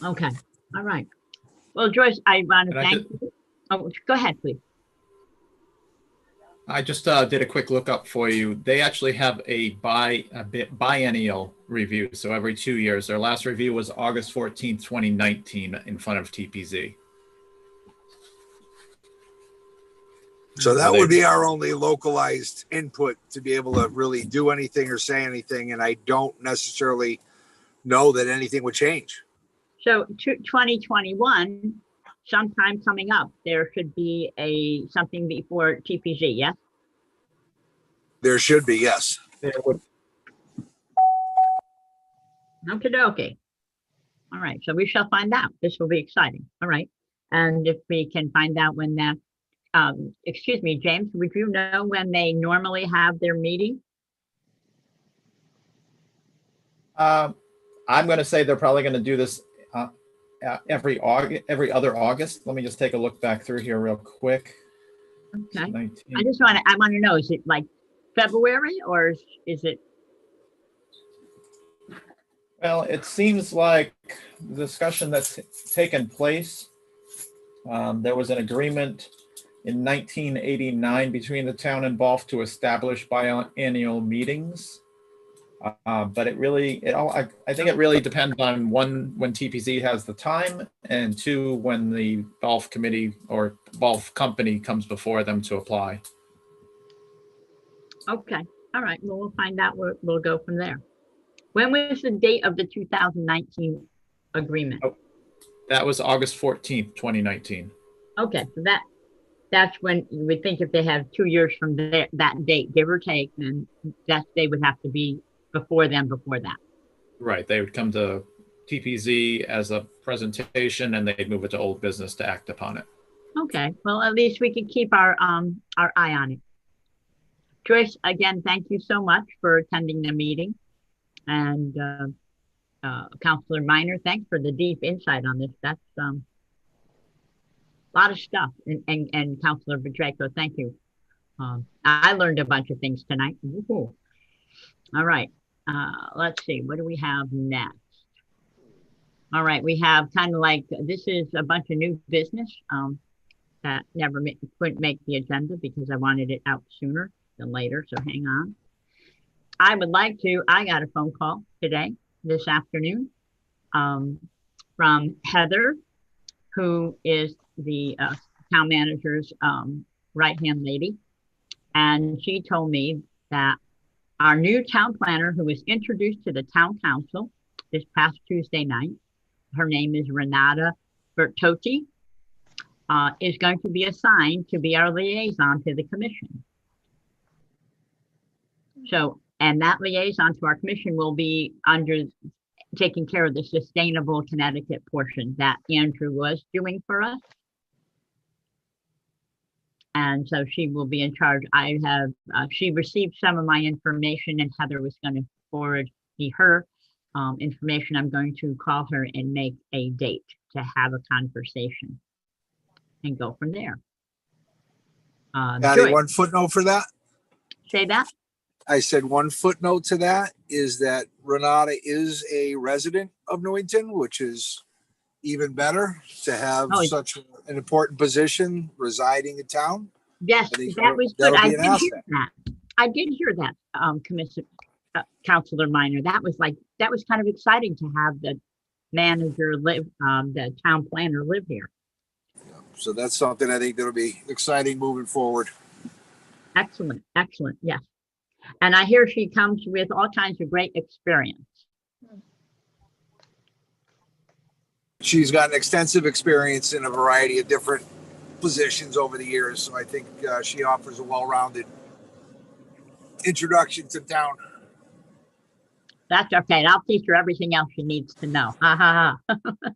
C: Okay. All right. Well, Joyce, I want to
A: And I
C: thank you. Oh, go ahead, please.
A: I just did a quick lookup for you. They actually have a biennial review. So every 2 years, their last review was August 14th, 2019 in front of TPZ.
D: So that would be our only localized input to be able to really do anything or say anything. And I don't necessarily know that anything would change.
C: So 2021, sometime coming up, there should be something before TPZ, yes?
D: There should be, yes.
C: Okie dokie. All right, so we shall find out. This will be exciting. All right. And if we can find out when that, excuse me, James, would you know when they normally have their meeting?
A: I'm going to say they're probably going to do this every other August. Let me just take a look back through here real quick.
C: Okay.
A: 19.
C: I want to know, is it like February or is it?
A: Well, it seems like the discussion that's taken place, there was an agreement in 1989 between the town and BOF to establish biennial meetings. But it really, I think it really depends on one, when TPZ has the time, and two, when the BOF committee or BOF company comes before them to apply.
C: Okay. All right. Well, we'll find out. We'll go from there. When was the date of the 2019 agreement?
A: Oh, that was August 14th, 2019.
C: Okay, so that's when you would think if they have 2 years from that date, give or take, then they would have to be before that.
A: Right. They would come to TPZ as a presentation and they'd move it to old business to act upon it.
C: Okay, well, at least we can keep our eye on it. Joyce, again, thank you so much for attending the meeting. And Councilor Minor, thanks for the deep insight on this. That's a lot of stuff. And Councilor Pacheco, thank you. I learned a bunch of things tonight. Woohoo. All right, let's see, what do we have next? All right, we have kind of like, this is a bunch of new business that couldn't make the agenda because I wanted it out sooner than later, so hang on. I got a phone call this afternoon, from Heather, who is the town manager's right-hand lady. And she told me that our new town planner, who was introduced to the town council this past Tuesday night, her name is Renata Bertotti, is going to be assigned to be our liaison to the commission. So, and that liaison to our commission will be taking care of the Sustainable Connecticut portion that Andrew was doing for us. And so she will be in charge. She received some of my information and Heather was going to forward me her information. I'm going to call her and make a date to have a conversation and go from there.
D: Patty, one footnote for that.
C: Say that.
D: I said one footnote to that is that Renata is a resident of Newington, which is even better to have such an important position residing in town.
C: Yes, that was good. I did hear that. I did hear that, Commissioner Councilor Minor. That was kind of exciting to have the manager live, the town planner live here.
D: So that's something I think that'll be exciting moving forward.
C: Excellent, excellent. Yes. And I hear she comes with all kinds of great experience.
D: She's got an extensive experience in a variety of different positions over the years. So I think she offers a well-rounded introduction to town.
C: That's okay. I'll teach her everything else she needs to know. Ha ha ha.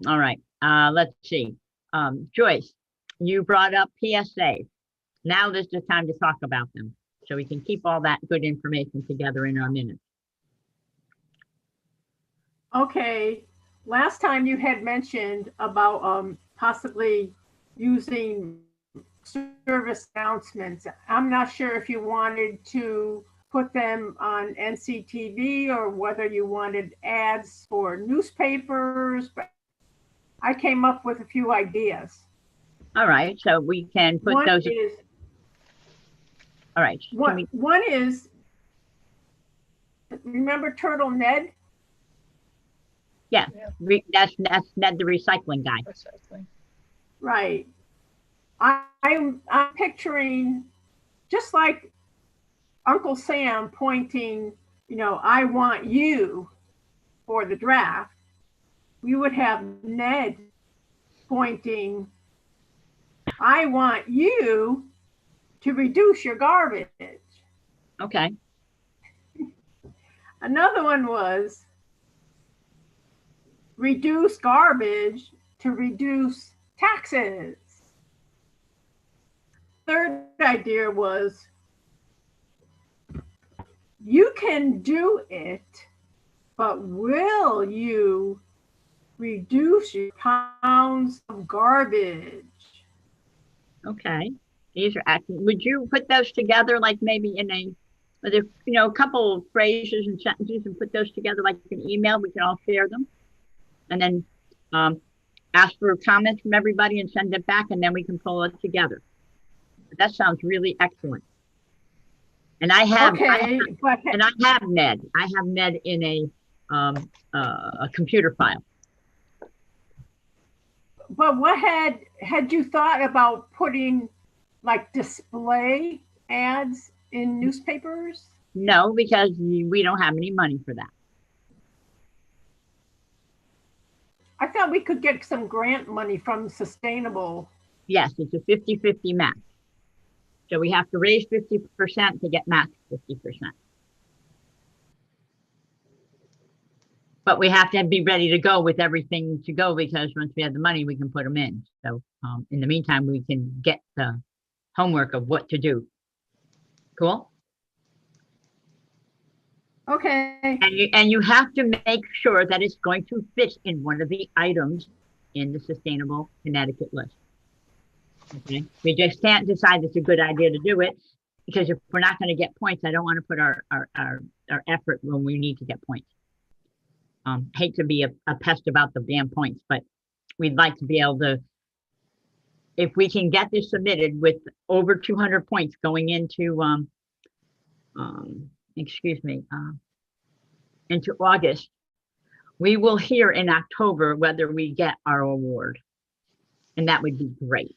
C: All right. Let's see. Joyce, you brought up PSAs. Now this is the time to talk about them, so we can keep all that good information together in our minutes.
B: Okay, last time you had mentioned about possibly using service announcements. I'm not sure if you wanted to put them on NCTV or whether you wanted ads for newspapers, but I came up with a few ideas.
C: All right, so we can put
B: One
C: those.
B: Is,
C: all right.
B: One is, remember Turtle Ned?
C: Yeah, that's Ned, the recycling guy.
B: Right. I'm picturing just like Uncle Sam pointing I want you for the draft, we would have Ned pointing, I want you to reduce your garbage.
C: Okay.
B: Another one was reduce garbage to reduce taxes. Third idea was you can do it, but will you reduce your pounds of garbage?
C: Okay. These are acting. Would you put those together, like maybe in a couple of phrases and sentences, and put those together like an email? We can all share them, and then ask for comments from everybody and send it back, and then we can pull it together. That sounds really excellent. And I have,
B: Okay,
C: and I have Ned. I have Ned in a computer file.
B: but what had you thought about putting like display ads in newspapers?
C: No, because we don't have any money for that.
B: I thought we could get some grant money from Sustainable.
C: Yes, it's a 50-50 match. So we have to raise 50% to get matched 50%. But we have to be ready to go with everything to go, because once we have the money, we can put them in. So in the meantime, we can get the homework of what to do. Cool?
B: Okay.
C: And you have to make sure that it's going to fit in one of the items in the Sustainable Connecticut list. Okay, we just can't decide it's a good idea to do it, because if we're not going to get points, I don't want to put our effort when we need to get points. Hate to be a pest about the damn points, but we'd like to be able to, if we can get this submitted with over 200 points going into into August, we will hear in October whether we get our award, and that would be great.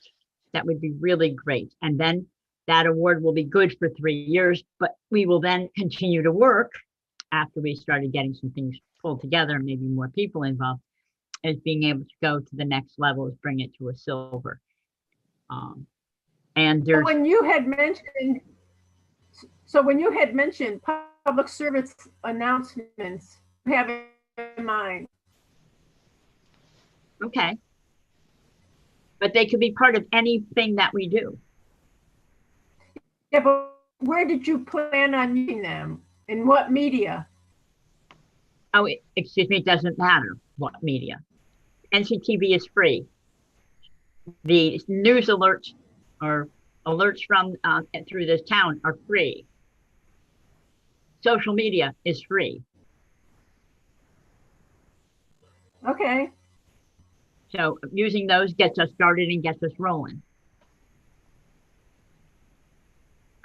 C: That would be really great. And then that award will be good for 3 years, but we will then continue to work after we started getting some things pulled together and maybe more people involved, as being able to go to the next level, is bring it to a silver. And there's,
B: when you had mentioned public service announcements, have it in mind.
C: okay. But they could be part of anything that we do.
B: Yeah, but where did you plan on using them? In what media?
C: Oh, excuse me, it doesn't matter what media. NCTV is free. The news alerts or alerts from through this town are free. Social media is free.
B: Okay.
C: So using those gets us started and gets us rolling.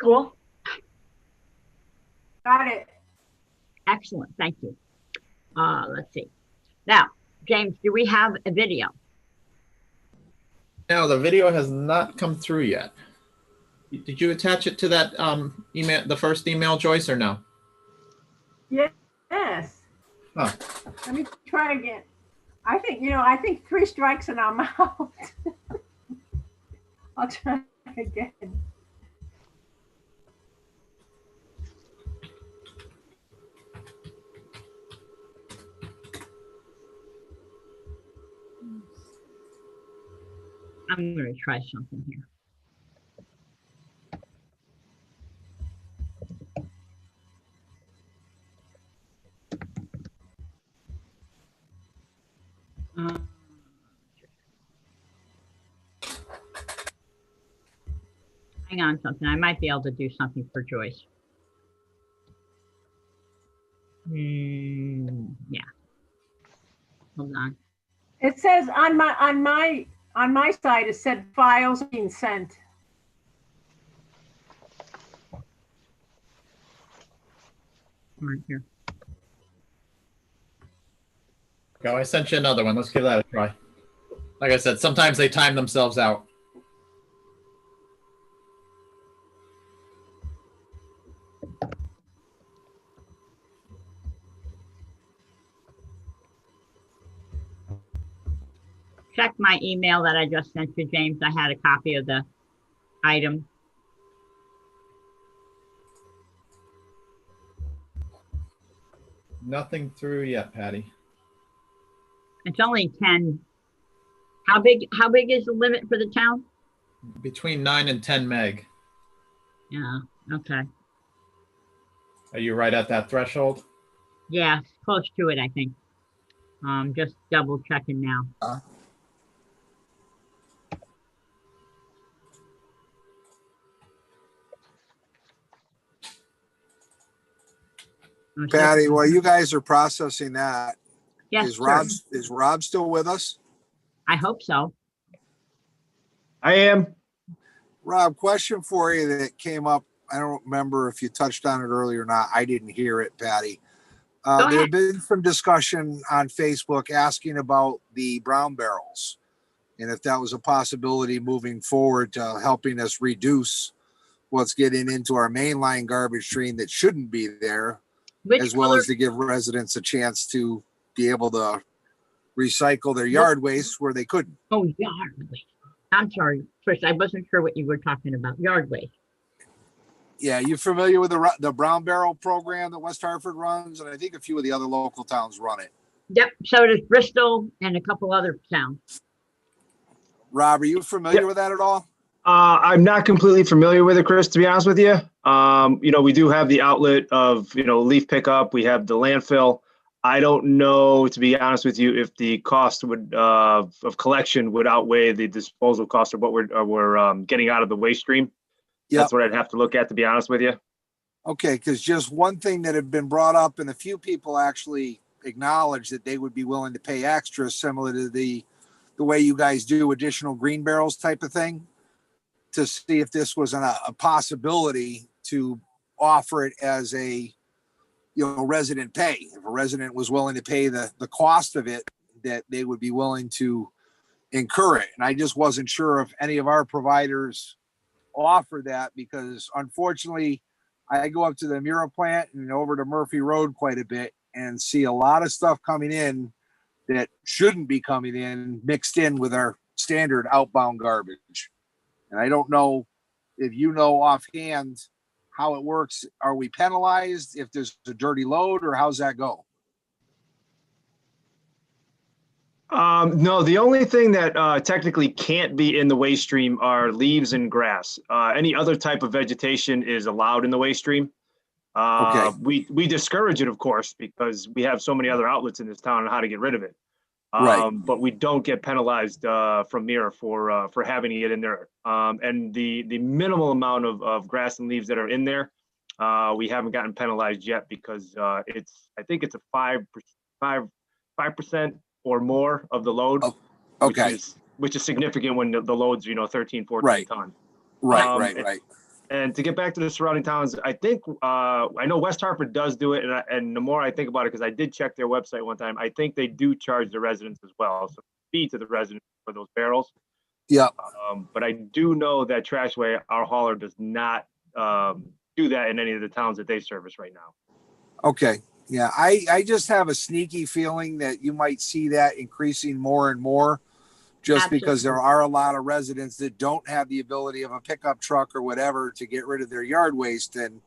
C: Cool.
B: Got it.
C: Excellent. Thank you. Let's see. Now, James, do we have a video?
A: No, the video has not come through yet. Did you attach it to that email, the first email, Joyce, or no?
B: Yes.
A: Huh.
B: Let me try again. I think 3 strikes and I'm out. I'll try again.
C: I'm going to try something here. Hang on something. I might be able to do something for Joyce. Yeah. Hold on.
B: It says on my side, it said files being sent.
C: Right here.
A: Go. I sent you another one. Let's give that a try. Like I said, sometimes they time themselves out.
C: check my email that I just sent you, James. I had a copy of the item.
A: Nothing through yet, Patty.
C: It's only 10. How big is the limit for the town?
A: Between 9 and 10 meg.
C: Yeah, okay.
A: Are you right at that threshold?
C: Yeah, close to it, I think. Just double checking now.
D: Patty, while you guys are processing that,
C: Yes,
D: is
C: sir.
D: Rob still with us?
C: I hope so.
F: I am.
D: Rob, question for you that came up. I don't remember if you touched on it earlier or not. I didn't hear it, Patty.
C: Go
D: There
C: ahead.
D: had been some discussion on Facebook asking about the brown barrels and if that was a possibility moving forward to helping us reduce what's getting into our mainline garbage stream that shouldn't be there,
C: Which
D: as well
C: color?
D: as to give residents a chance to be able to recycle their yard waste where they couldn't.
C: Oh, yard waste. I'm sorry, Chris, I wasn't sure what you were talking about. Yard waste.
D: Yeah, you familiar with the brown barrel program that West Hartford runs? And I think a few of the other local towns run it.
C: Yep, so does Bristol and a couple other towns.
D: Rob, are you familiar with that at all?
H: I'm not completely familiar with it, Chris, to be honest with you. We do have the outlet of, leaf pickup. We have the landfill. I don't know, to be honest with you, if the cost of collection would outweigh the disposal cost of what we're getting out of the waste stream.
D: Yep.
H: That's what I'd have to look at, to be honest with you.
D: Okay, because just one thing that had been brought up, and a few people actually acknowledged that they would be willing to pay extra, similar to the way you guys do additional green barrels type of thing, to see if this was a possibility to offer it as a resident pay. If a resident was willing to pay the cost of it, that they would be willing to incur it. And I just wasn't sure if any of our providers offer that, because unfortunately I go up to the Mira plant and over to Murphy Road quite a bit and see a lot of stuff coming in that shouldn't be coming in, mixed in with our standard outbound garbage. And I don't know if you know offhand how it works. Are we penalized if there's a dirty load, or how's that go?
H: No, the only thing that technically can't be in the waste stream are leaves and grass. Any other type of vegetation is allowed in the waste stream.
D: Okay.
H: We discourage it, of course, because we have so many other outlets in this town on how to get rid of it.
D: Right.
H: But we don't get penalized from MIRA for having it in there. And the minimal amount of grass and leaves that are in there, we haven't gotten penalized yet, because I think it's a 5% or more of the load.
D: Oh, okay.
H: Which is significant when the load's 13, 14
D: Right.
H: tons.
D: Right.
H: And to get back to the surrounding towns, I think I know West Hartford does do it, and the more I think about it, because I did check their website one time, I think they do charge the residents as well, so fee to the residents for those barrels.
D: Yeah.
H: But I do know that Trashway, our hauler, does not do that in any of the towns that they service right now.
D: Okay. Yeah, I just have a sneaky feeling that you might see that increasing more and more, just
C: Absolutely.
D: because there are a lot of residents that don't have the ability of a pickup truck or whatever to get rid of their yard waste. And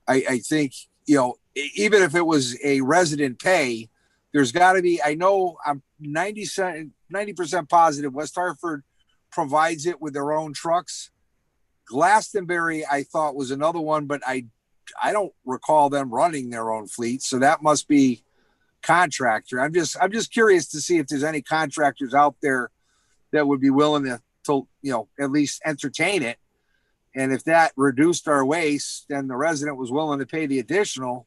D: I think, even if it was a resident pay, there's got to be, I know I'm 90% positive West Hartford provides it with their own trucks. Glastonbury, I thought, was another one, but I don't recall them running their own fleet. So that must be contractor. I'm just curious to see if there's any contractors out there that would be willing to at least entertain it. And if that reduced our waste, then the resident was willing to pay the additional,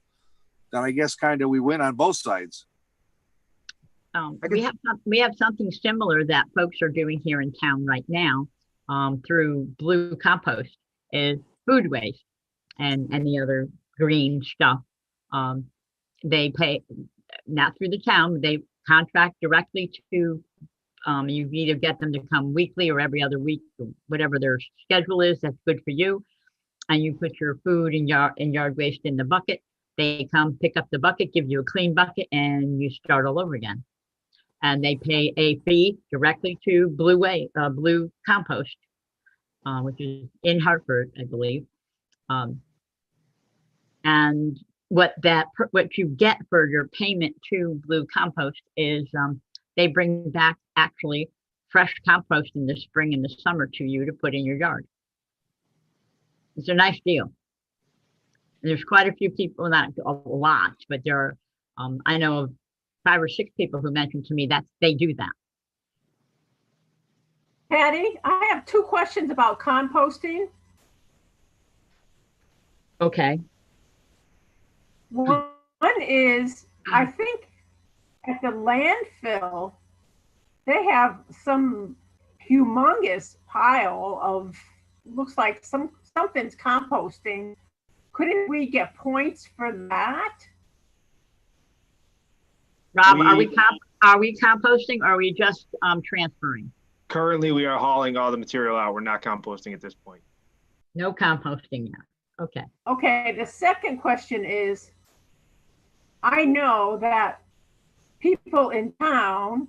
D: then I guess kind of we win on both sides.
C: We have something similar that folks are doing here in town right now through Blue Compost, is food waste and any other green stuff. They pay, not through the town, they contract directly to, you either get them to come weekly or every other week, or whatever their schedule is, that's good for you. And you put your food and yard waste in the bucket. They come pick up the bucket, give you a clean bucket, and you start all over again. and they pay a fee directly to Blue Compost, which is in Hartford, I believe. And what you get for your payment to Blue Compost is they bring back actually fresh compost in the spring and the summer to you to put in your yard. It's a nice deal. And there's quite a few people, not a lot, but there are, I know of 5 or 6 people who mentioned to me that they do that.
B: Patty, I have 2 questions about composting.
C: Okay.
B: One is, I think at the landfill, they have some humongous pile of, looks like something's composting. Couldn't we get points for that?
C: Rob, are we composting or are we just transferring?
H: Currently, we are hauling all the material out. We're not composting at this point.
C: No composting yet. Okay.
B: Okay, the second question is, I know that people in town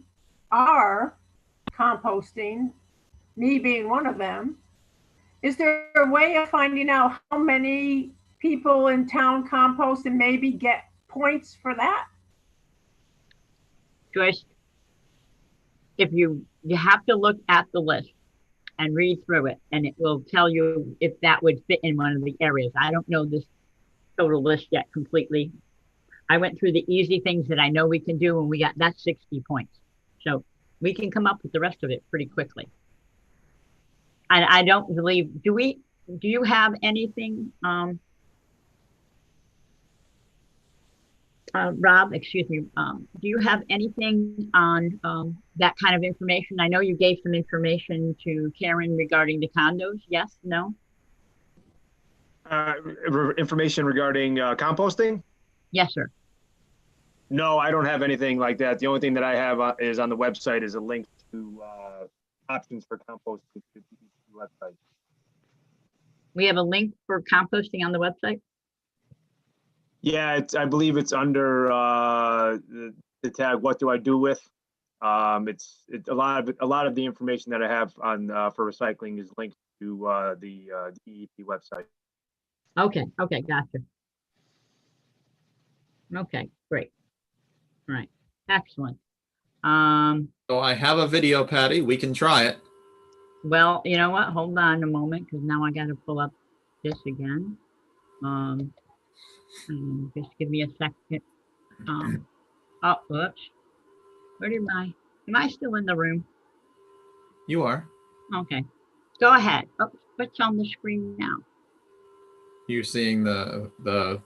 B: are composting, me being one of them. Is there a way of finding out how many people in town compost and maybe get points for that?
C: Joyce, if you have to look at the list and read through it, and it will tell you if that would fit in one of the areas. I don't know this total list yet completely. I went through the easy things that I know we can do, and we got that 60 points. So we can come up with the rest of it pretty quickly. And I don't believe, do you have anything, Rob, excuse me, do you have anything on that kind of information? I know you gave some information to Karen regarding the condos. Yes, no?
H: Information regarding composting?
C: Yes, sir.
H: No, I don't have anything like that. The only thing that I have is on the website is a link to options for composting to the website.
C: We have a link for composting on the website?
H: Yeah, I believe it's under the tag "What do I do with?" It's a lot of the information that I have on for recycling is linked to the DEP website.
C: Okay, gotcha. Okay, great. All right, excellent.
A: So I have a video, Patty. We can try it.
C: Well, you know what? Hold on a moment, because now I got to pull up this again. Just give me a second. Oh, whoops. Am I still in the room?
A: You are.
C: Okay, go ahead. Oh, what's on the screen now?
A: You're seeing the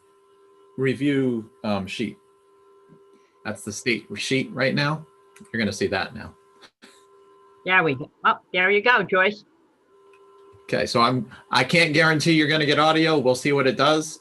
A: review sheet. That's the state sheet right now. You're going to see that now.
C: There we go. Oh, there you go, Joyce.
A: Okay, so I can't guarantee you're going to get audio. We'll see what it does.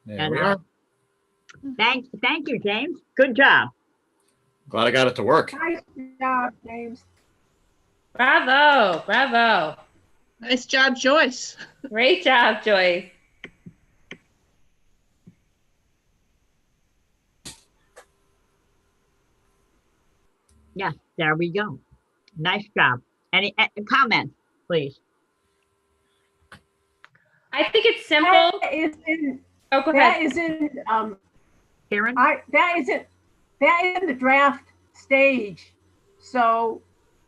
A: There we are.
C: Thank you, James. Good job.
A: Glad I got it to work.
B: Nice job, James.
G: Bravo.
E: Nice job, Joyce.
G: Great job, Joyce.
C: Yes, there we go. Nice job. Any comments, please?
G: I think it's simple.
B: That is in,
G: Oh, go
B: that
G: ahead.
B: is in,
C: Karen?
B: that is in the draft stage. So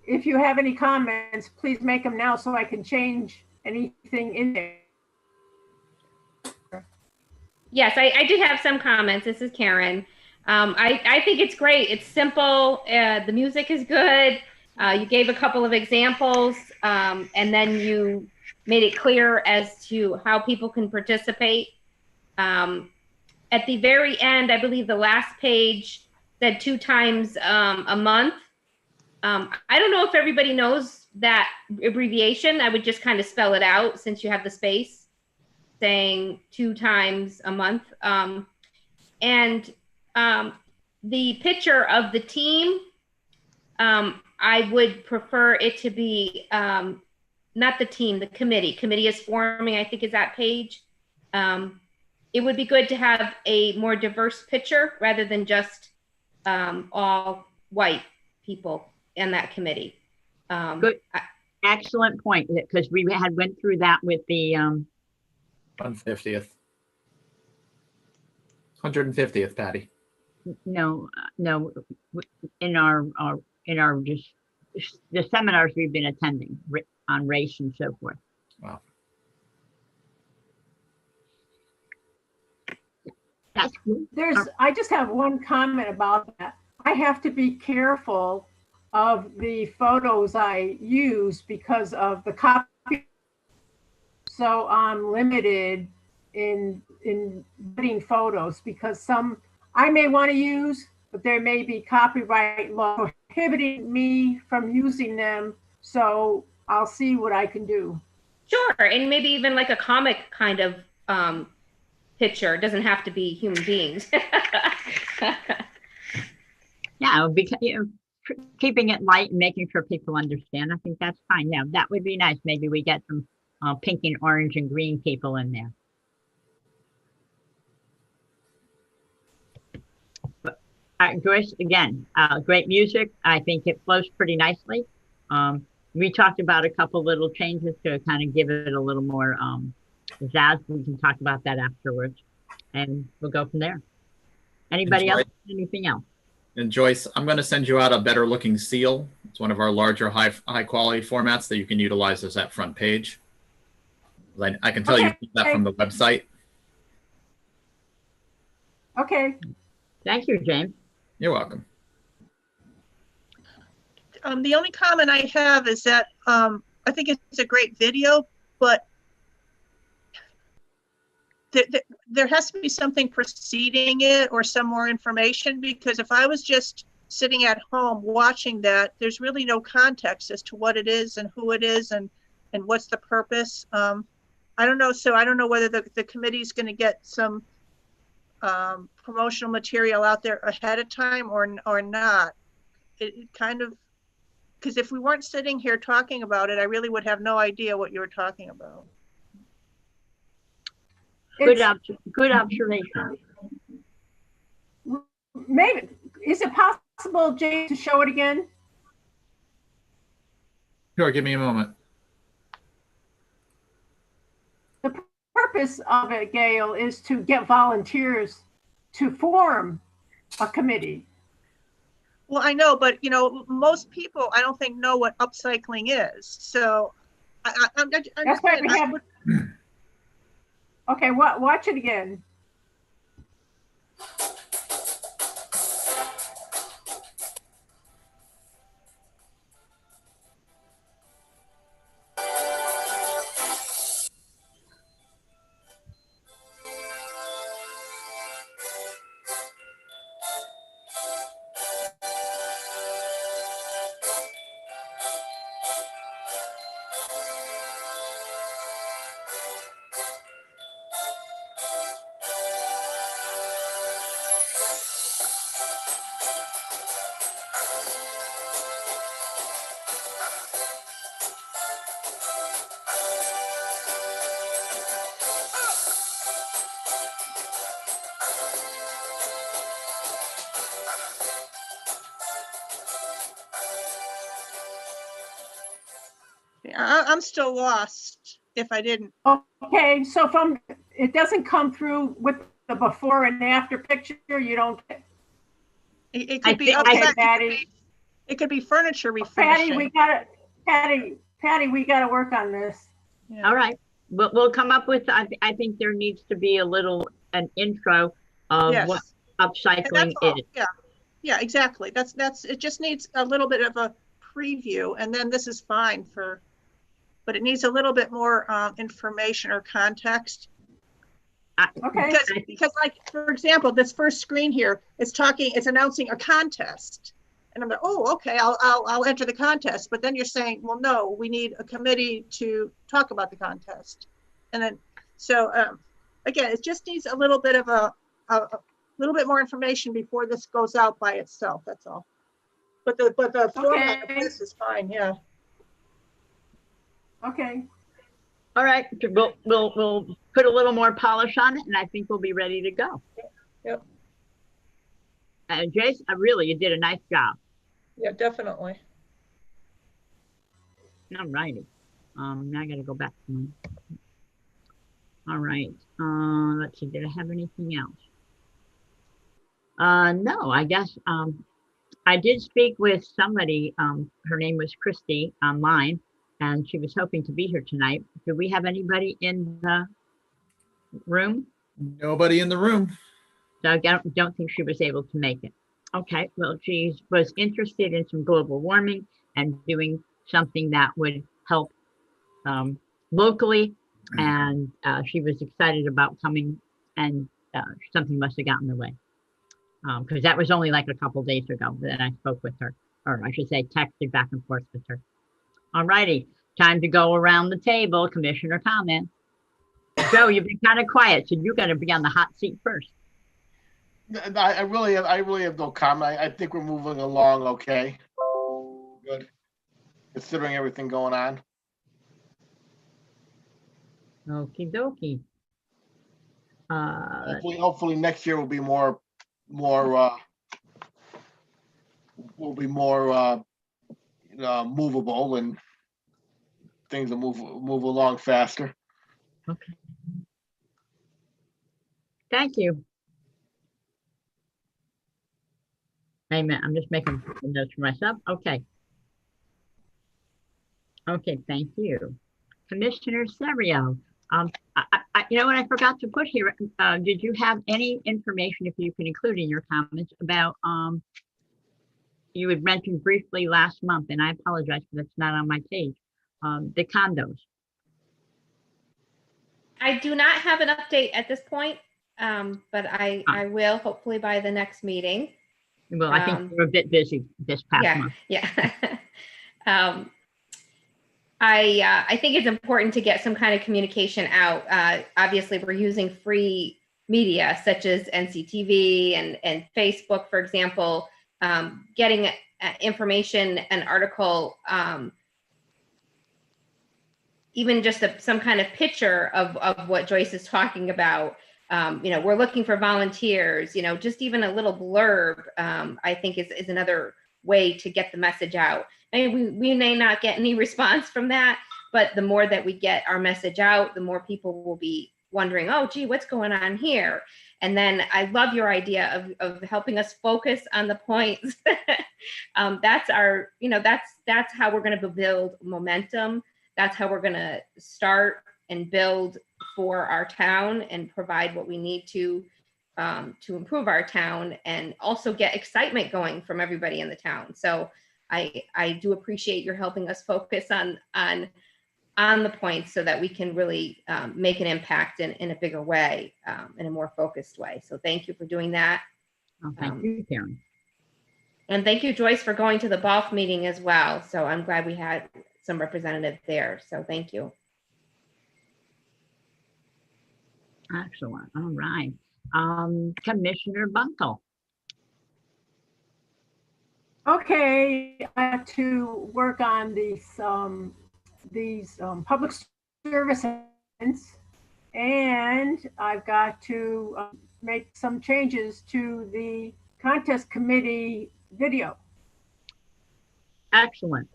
B: if you have any comments, please make them now so I can change anything in there.
G: Yes, I did have some comments. This is Karen. I think it's great. It's simple. The music is good. You gave a couple of examples, and then you made it clear as to how people can participate. At the very end, I believe the last page said 2 times a month. I don't know if everybody knows that abbreviation. I would just kind of spell it out since you have the space, saying 2 times a month. And the picture of the team, I would prefer it to be not the team, the committee. Committee is forming, I think is that page. It would be good to have a more diverse picture rather than just all white people in that committee.
C: Good. Excellent point, because we went through that with the
A: 150th. 150th, Patty.
C: no, in our just the seminars we've been attending on race and so forth.
A: Wow.
C: That's good.
B: I just have one comment about that. I have to be careful of the photos I use because of the copy. So I'm limited in getting photos because some I may want to use, but there may be copyright law prohibiting me from using them. So I'll see what I can do.
G: Sure, and maybe even like a comic kind of picture. It doesn't have to be human beings.
C: Yeah, because keeping it light and making sure people understand, I think that's fine. Yeah, that would be nice. Maybe we get some pink and orange and green people in there. But, Joyce, again, great music. I think it flows pretty nicely. We talked about a couple little changes to kind of give it a little more zazz. We can talk about that afterwards, and we'll go from there. Anybody else? Anything else?
A: And Joyce, I'm going to send you out a better looking seal. It's one of our larger high quality formats that you can utilize as that front page. I can tell you that from the website.
B: Okay.
C: Thank you, James.
A: You're welcome.
E: The only comment I have is that I think it's a great video, but there has to be something preceding it or some more information, because if I was just sitting at home watching that, there's really no context as to what it is and who it is and what's the purpose. I don't know. So I don't know whether the committee is going to get some promotional material out there ahead of time or not. It kind of, because if we weren't sitting here talking about it, I really would have no idea what you were talking about.
C: Good observation.
B: Maybe, is it possible, Jane, to show it again?
A: Sure, give me a moment.
B: The purpose of it, Gail, is to get volunteers to form a committee.
E: Well, I know, but you know, most people I don't think know what upcycling is. So I'm
B: that's why we have. Okay, watch it again.
E: I'm still lost if I didn't.
B: Okay, so it doesn't come through with the before and after picture. You don't.
E: It could be
B: okay,
E: upside.
B: Patty.
E: It could be furniture
B: Patty,
E: refinishing.
B: we gotta work on this.
E: Yeah.
C: All right, we'll come up with, I think there needs to be an intro of what
E: Yes. And
C: upcycling
E: that's all.
C: is.
E: Yeah. Yeah, exactly. It just needs a little bit of a preview, and then this is fine but it needs a little bit more information or context.
B: Okay.
E: Because like, for example, this first screen here is announcing a contest. And I'm like, oh, okay, I'll enter the contest. But then you're saying, well, no, we need a committee to talk about the contest. And then, so again, it just needs a little bit of a little bit more information before this goes out by itself. That's all. But the format of this is fine. Yeah.
B: Okay.
C: All right, we'll put a little more polish on it, and I think we'll be ready to go.
E: Yep.
C: And Jace, you did a nice job.
E: Yeah, definitely.
C: All righty. Now I gotta go back to mine. All right. Let's see. Did I have anything else? No, I guess I did speak with somebody. Her name was Christy online, and she was hoping to be here tonight. Do we have anybody in the room?
A: Nobody in the room.
C: So I don't think she was able to make it. Okay, well, she was interested in some global warming and doing something that would help locally, and she was excited about coming, and something must have gotten in the way, because that was only like a couple days ago that I spoke with her, or I should say texted back and forth with her. All righty, time to go around the table. Commissioner comments. Joe, you've been kind of quiet, so you're going to be on the hot seat first.
F: I really have no comment. I think we're moving along okay. Good. Considering everything going on.
C: Okie dokie.
F: Hopefully next year will be more movable, and things will move along faster.
C: Okay. Thank you. Amen. I'm just making notes for myself. Okay. Okay, thank you. Commissioner Serio. You know what I forgot to put here? Did you have any information, if you can include in your comments, about you had mentioned briefly last month, and I apologize because it's not on my page, the condos.
G: I do not have an update at this point, but I will hopefully by the next meeting.
C: Well, I think we're a bit busy this past month.
G: Yeah. I think it's important to get some kind of communication out. Obviously, we're using free media such as NCTV and Facebook, for example. Getting information, an article, even just some kind of picture of what Joyce is talking about. We're looking for volunteers, just even a little blurb, I think is another way to get the message out. I mean, we may not get any response from that, but the more that we get our message out, the more people will be wondering, oh, gee, what's going on here? And then I love your idea of helping us focus on the points. That's our, that's how we're going to build momentum. That's how we're going to start and build for our town and provide what we need to improve our town and also get excitement going from everybody in the town. So I do appreciate your helping us focus on the points so that we can really make an impact in a bigger way, in a more focused way. So thank you for doing that.
C: Oh, thank you, Karen.
G: And thank you, Joyce, for going to the BOF meeting as well. So I'm glad we had some representatives there. So thank you.
C: Excellent. All right. Commissioner Bunkle.
B: Okay, I have to work on these public service events, and I've got to make some changes to the contest committee video.
C: Excellent.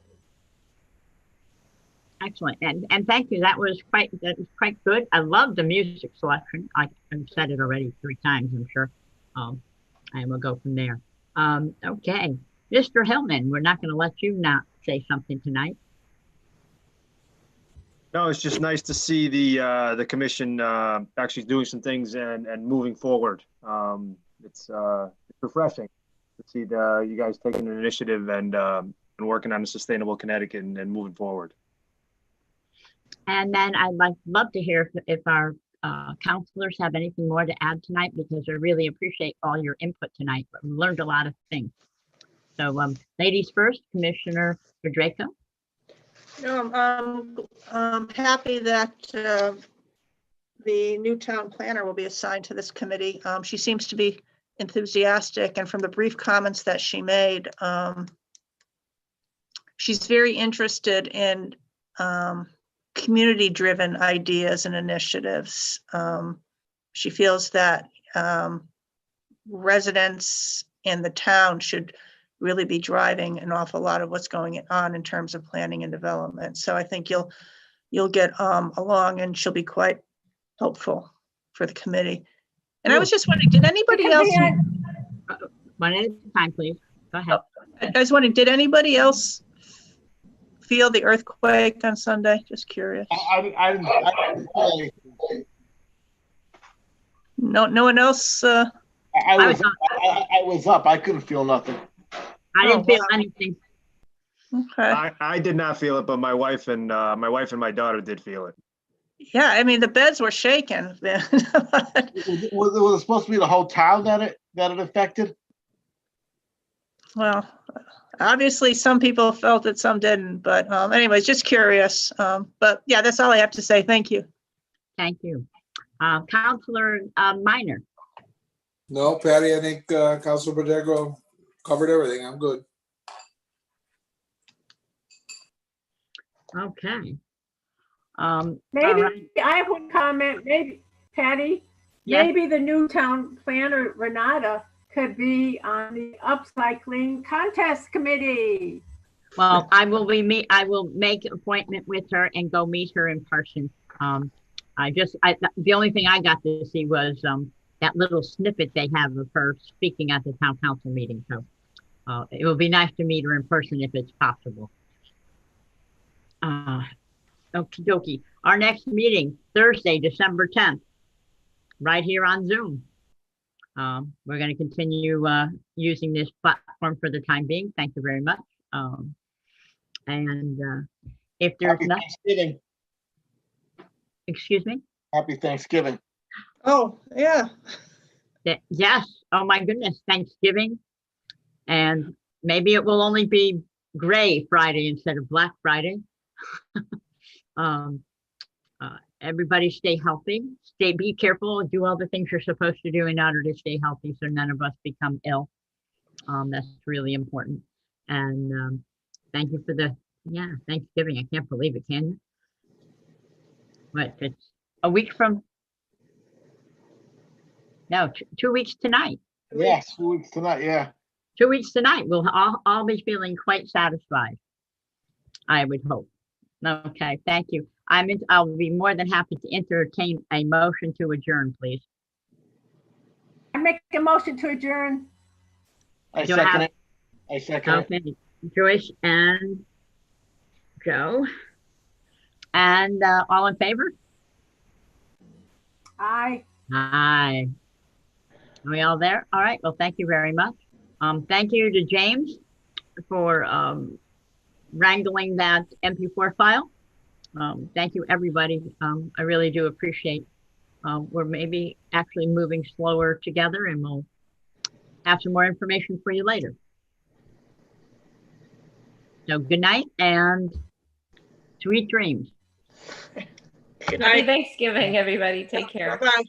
C: Excellent. And thank you. That was quite good. I love the music selection. I've said it already 3 times, I'm sure. And we'll go from there. Okay. Mr. Hillman, we're not going to let you not say something tonight.
H: No, it's just nice to see the commission actually doing some things and moving forward. It's refreshing to see you guys taking an initiative and working on a sustainable Connecticut and moving forward.
C: And then I'd love to hear if our counselors have anything more to add tonight, because I really appreciate all your input tonight. We learned a lot of things. So ladies first, Commissioner Draco.
E: No, I'm happy that the new town planner will be assigned to this committee. She seems to be enthusiastic, and from the brief comments that she made, she's very interested in community-driven ideas and initiatives. She feels that residents in the town should really be driving an awful lot of what's going on in terms of planning and development. So I think you'll get along, and she'll be quite helpful for the committee. And I was just wondering, did anybody else?
C: One at a time, please. Go ahead.
E: I was wondering, did anybody else feel the earthquake on Sunday? Just curious.
F: I didn't feel anything.
E: No one else?
F: I was up. I couldn't feel nothing.
C: I didn't feel anything.
E: Okay.
H: I did not feel it, but my wife and my daughter did feel it.
E: Yeah, I mean, the beds were shaking.
F: Was it supposed to be the whole town that it affected?
E: Well, obviously some people felt it, some didn't, but anyways, just curious. But yeah, that's all I have to say. Thank you.
C: Thank you. Counselor Minor.
I: No, Patty, I think Councilor Badego covered everything. I'm good.
C: Okay.
B: Maybe,
C: all right.
B: I have one comment, maybe, Patty,
C: Yes.
B: maybe the new town planner, Renata, could be on the upcycling contest committee.
C: Well, I will make appointment with her and go meet her in person. The only thing I got to see was that little snippet they have of her speaking at the town council meeting. So it will be nice to meet her in person if it's possible. Okie dokie. Our next meeting, Thursday, December 10th, right here on Zoom. We're going to continue using this platform for the time being. Thank you very much. And if there's
F: Happy
C: nothing,
F: Thanksgiving.
C: excuse me?
F: Happy Thanksgiving.
E: Oh, yeah.
C: Yes. Oh my goodness. Thanksgiving. And maybe it will only be gray Friday instead of Black Friday. Everybody stay healthy, be careful, do all the things you're supposed to do in order to stay healthy so none of us become ill. That's really important. And thank you for Thanksgiving. I can't believe it, can you? What, it's a week from, no, 2 weeks tonight.
F: Yes, 2 weeks tonight, yeah.
C: 2 weeks tonight, we'll all be feeling quite satisfied, I would hope. Okay, thank you. I'll be more than happy to entertain a motion to adjourn, please.
B: I make a motion to adjourn.
F: I
C: Do I
F: second
C: have-
F: it. I second it.
C: Okay, Joyce and Joe. And all in favor?
B: Aye.
C: Aye. Are we all there? All right, well, thank you very much. Thank you to James for wrangling that MP4 file. Thank you, everybody. I really do appreciate. We're maybe actually moving slower together, and we'll have some more information for you later. So good night and sweet dreams.
E: Good
G: Happy
E: night.
G: Thanksgiving, everybody. Take care.
E: Bye-bye.